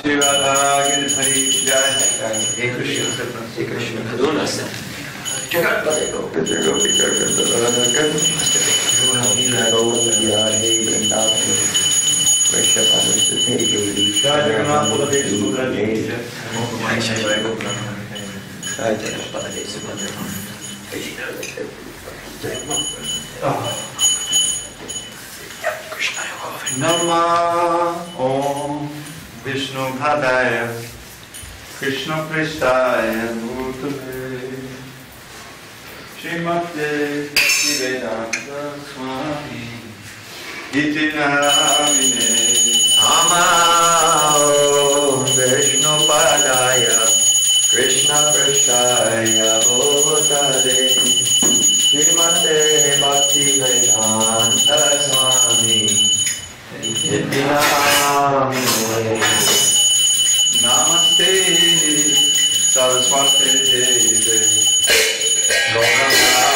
Shri Radha Giridhari Jai. Hey Krishna. Hey Krishna. Kaduna se. Jagat Pade Go. Jai Gopi Jagat Radha Gopi. Jai Jagannath Baladev Subhadra Ji. Jai Jai Gopala. Jai Jagannath Baladev Subhadra. Namah Om Vishnu Padaya Krishna Pristaya Bhutale Srimate Bhaktivedanta Swami Iti Namine Namah Om Vishnu Padaya Krishna Pristaya Bhutale Srimate Bhaktivedanta Swami Namaste Saraswati Deve Namaste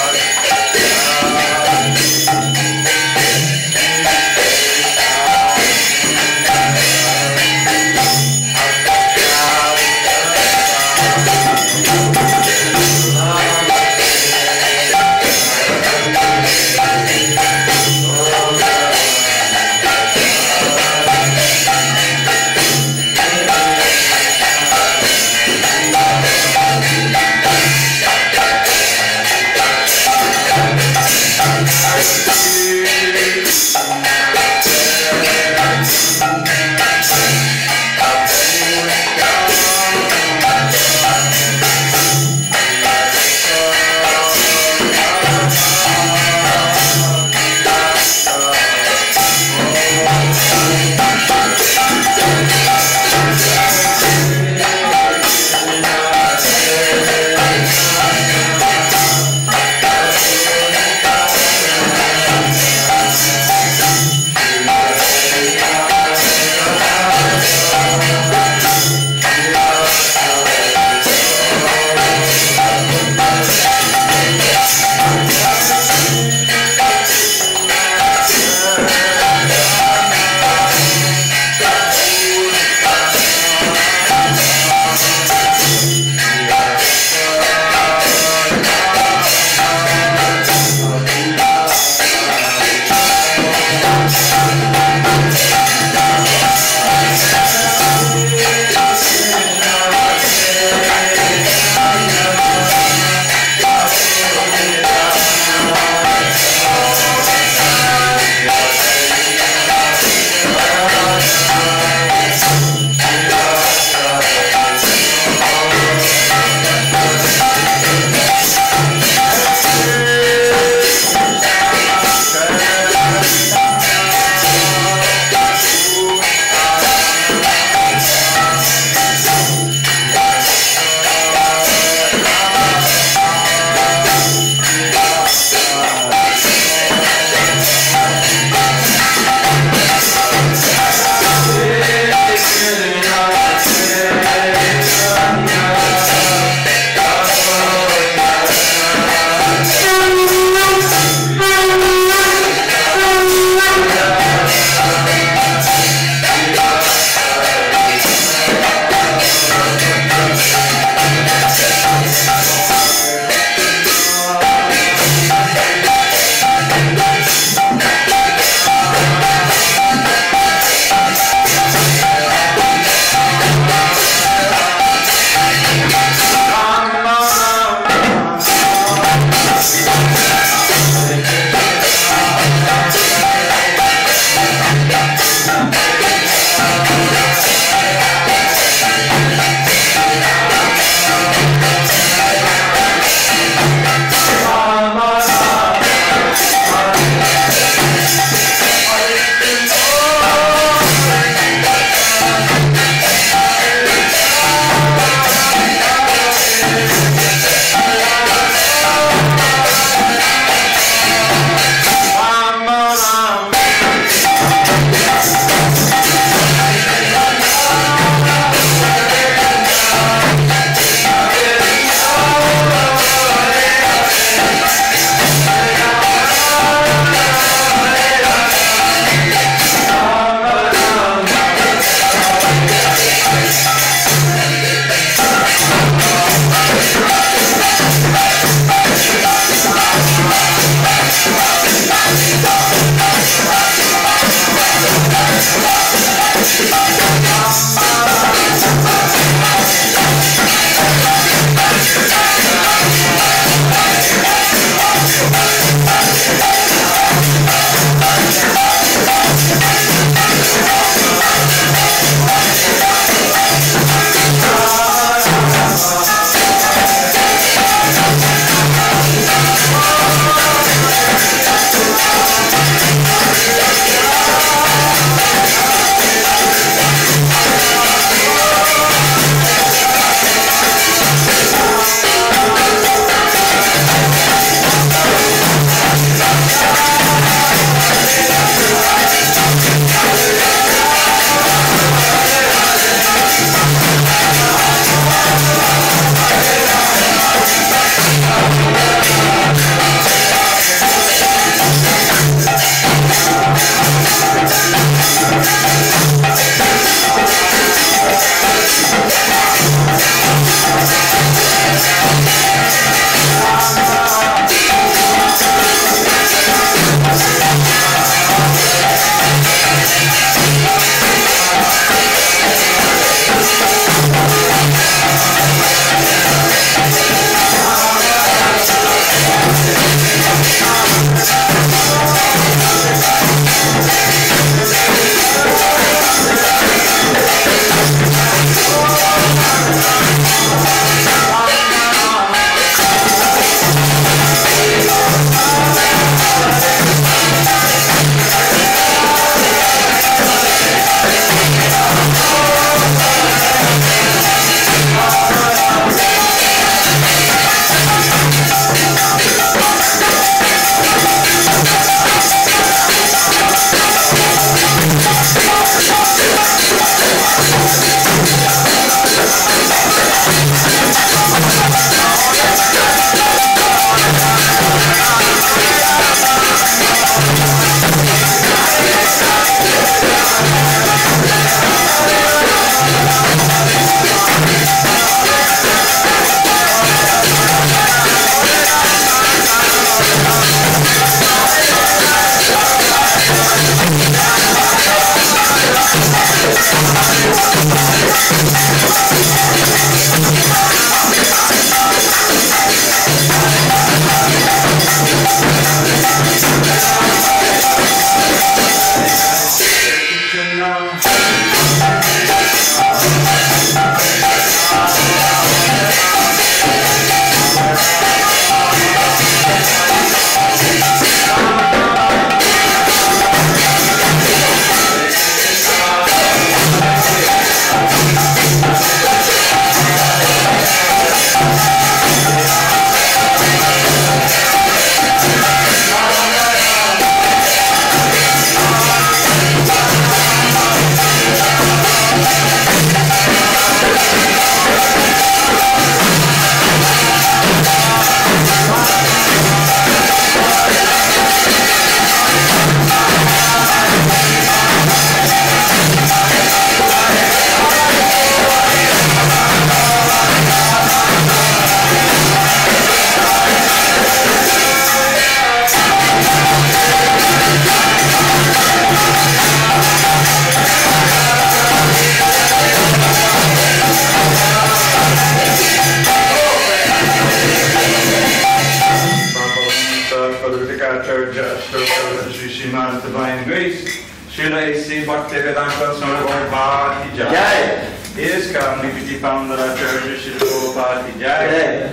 Srila A.C. Bhaktivedanta Swami Prabhupada ki jai. ISKCON Nikiti Founder Acharya Srila Prabhupada ki jai.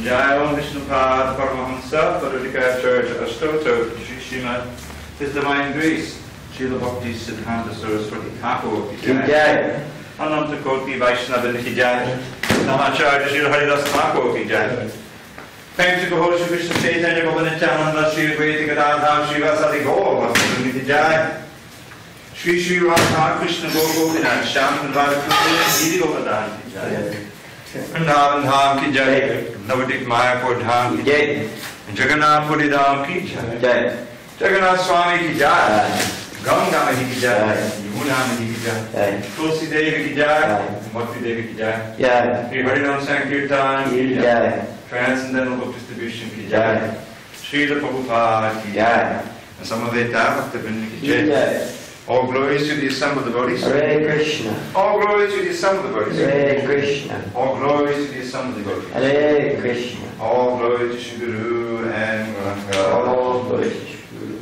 Jai Om Vishnupad Paramahamsa Parudika Church Astoto Shri Srimad His Divine Grace Srila Bhakti Siddhanta Saraswati Thakur ki jai. Ananta Koti Vaishnava ki jai. Namacharya Srila Haridas Thakur ki jai. Thanks to Guru Shri Krishna Chaitanya Bhavanityananda Sri Advaita Gadadhar Sri Vasadi Gaur Vasadi ki jai. Shri Shri Radha Krishna Gopinath Shyam Radha Giri Govardhan ki jai. Vrindavan Dham ki jai. Navadik Mayapur Dham ki jai. Jagannath Puri Dham ki jai. Jagannath Swami ki jai. Ganga Mahi ki jai. Yamuna Mahi ki jai. Tulsi Devi ki jai. Bhakti Devi ki jai. Sri Harinam Sankirtan ki jai. Transcendental Book Distribution ki jai. Srila Prabhupada ki jai. And Samaveta Bhaktivinoda ki jai. All glories to the assembled devotees. Hare Krishna. All glories to the assembled devotees. Hare Krishna. All glories to the assembled devotees. Hare Krishna. All glory to Shri Guru and Gauranga. All glory to Shri Guru.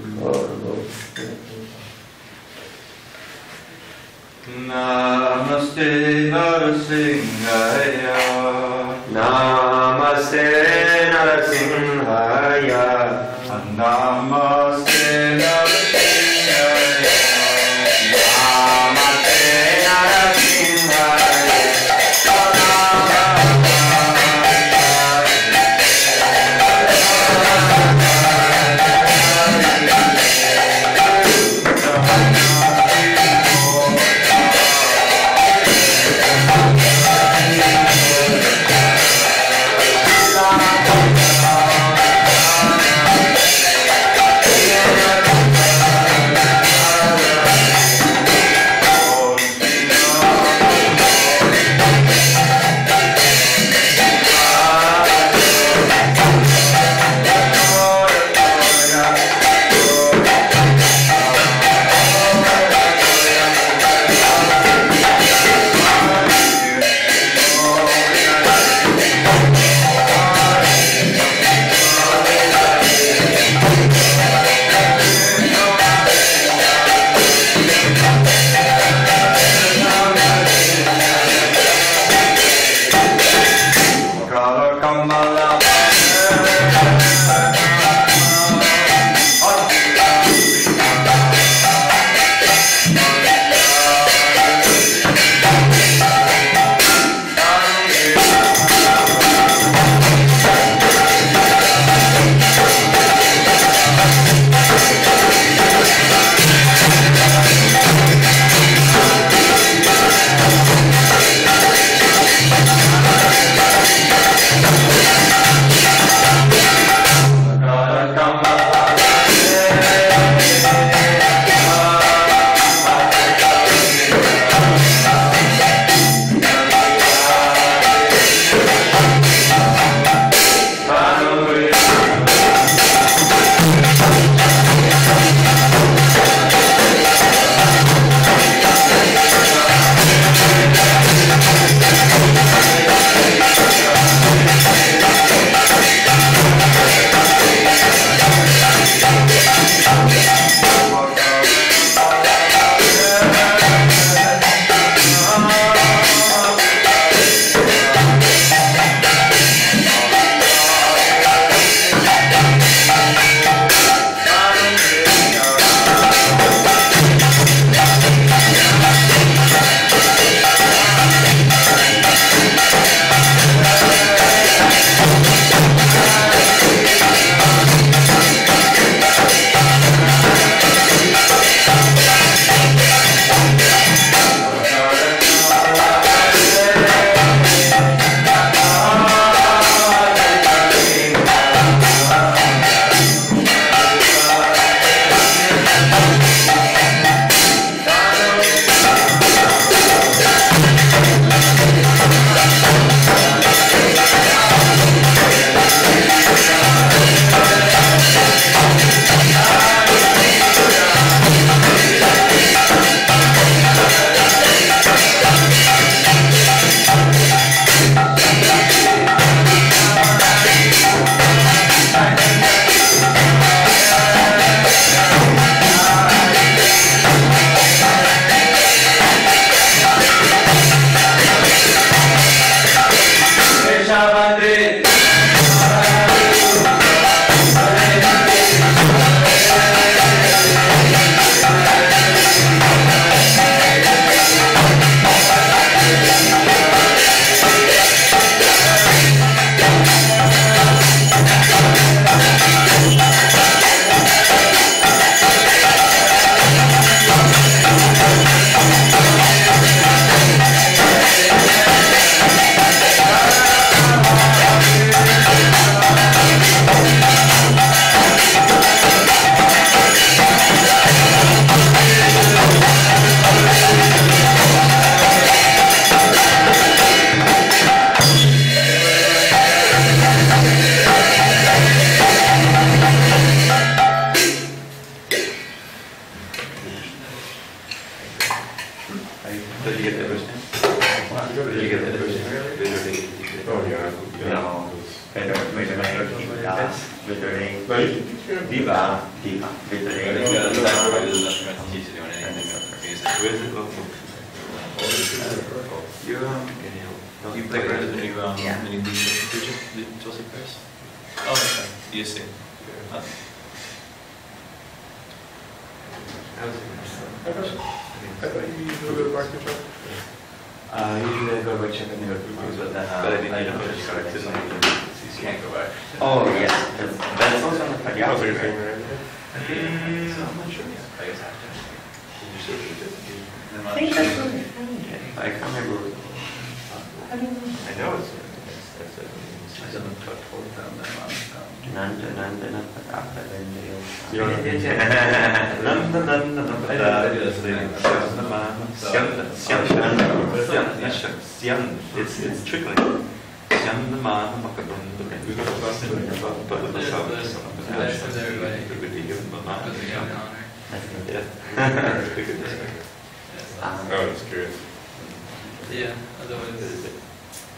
Namaste Narasimhaya. Namaste Narasimhaya. Namaste Narasimhaya. Namaste Did you get the first name? Did you get the first name? Oh, yeah. No. Diva. You play around with the new Yeah. mini Joseph players? Oh, okay. You see. I thought you used a little bit of bark guitar. Usually I go by checking the but then But I didn't I don't know know. it's correct. You can't go back. Oh, yes. But it's also on the How's Pagya. everything, right? I'm not sure. I guess after. I think that's what I can't remember. I know it's. I haven't told them that Nanda Pataka Vendeo. You don't know. It's trickling. I was curious. Yeah, otherwise.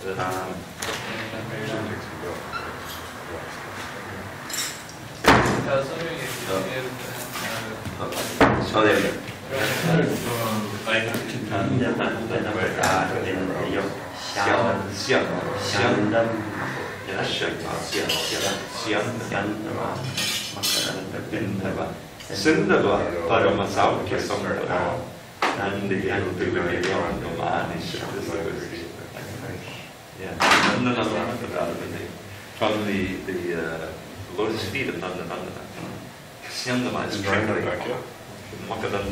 Two weeks ago. I was wondering if you So there we go. Sundava Paramasavkya Samrata Nandi from the lotus feet of Nanda Nandana. Syandama is trickling. Makadanda,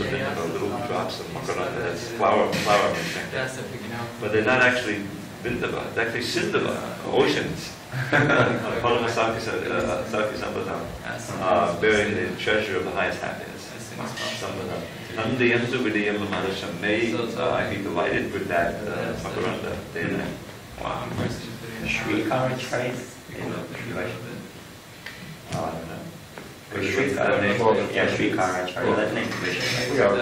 little drops of Makadanda, that's flower nectar. That's if we can help. But they're not actually Vindava, it's actually Sindava, oceans. Paramasavkya Sambhadam, bearing the treasure of the highest happiness. Sambhadam. Nandayantu Vidayam Manasham. May I be delighted with that Makaranda day and night. Wow. Shrikara trace. Oh, I don't know. Shrikara trace. That name's vicious. We are.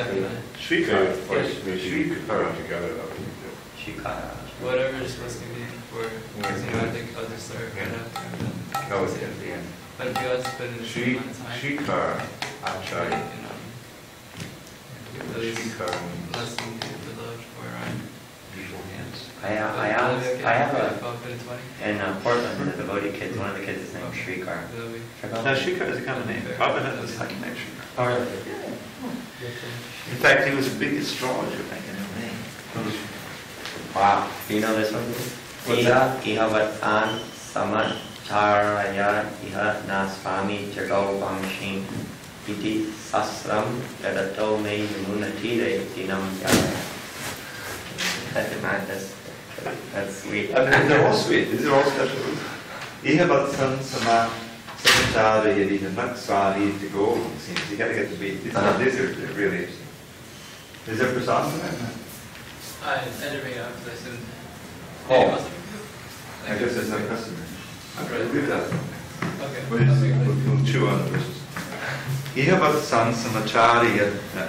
Shrikara. Shrikara together, that would be good. Shikara. Whatever is supposed to be for, because I think I'll just start right after. That was at the end. But if you guys put in a short amount of time, Shrikara Acharya. at least Shrikara. less than the village where I'm. I have a, I'll put in 20. in Portland, the devotee kids, one of the kids is named Shrikar. That'll be. Now, Shrikara is a common name. Prabhupada has a second name, Shrikara. Oh, really? In fact, he was a big astrologer back in the day. Wow. Do you know this one? Iha vatsan samacharaya iha nasvami jago vamshin iti sasram yadato me yamunatire dinam yaya. That's sweet. They're all sweet. These are all special. Ihavatsan sama samachara yadiha naksari to go. You gotta get the beat. These are really interesting. Is there prasasana? I didn't read out because I assumed. Oh. Yeah, it must have. I guess there's no customer. We'll leave that. Okay. We'll chew on the verses. Ihavatsan samachara yadiha.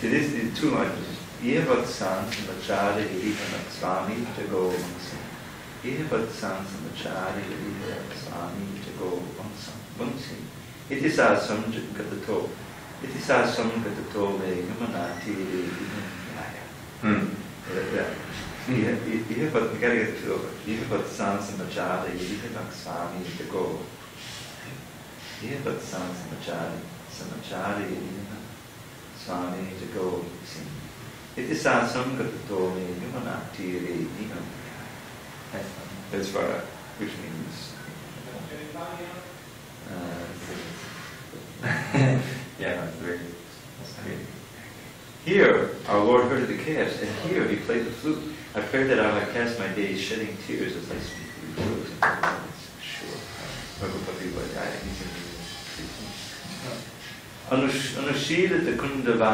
See, these are two lines. Ihavatsan samachara yadiha naksari to go. Ihavatsan samachara yadiha naksari to go. Iti sasam gatato. Iti sasam gatato me gamanati yaya. Yeah. We gotta get to it. Ihavatsan samachara yadiha naksari to go. Ihavatsan samachara yadiha Swami to go. It is sasam gatato me gamanati yadiha. That's Vara, which means Yeah, that's very. here our Lord herded the calves, and here he played the flute. I pray that I might pass my days shedding tears as I speak the flute. Sure. Anushila the Kundava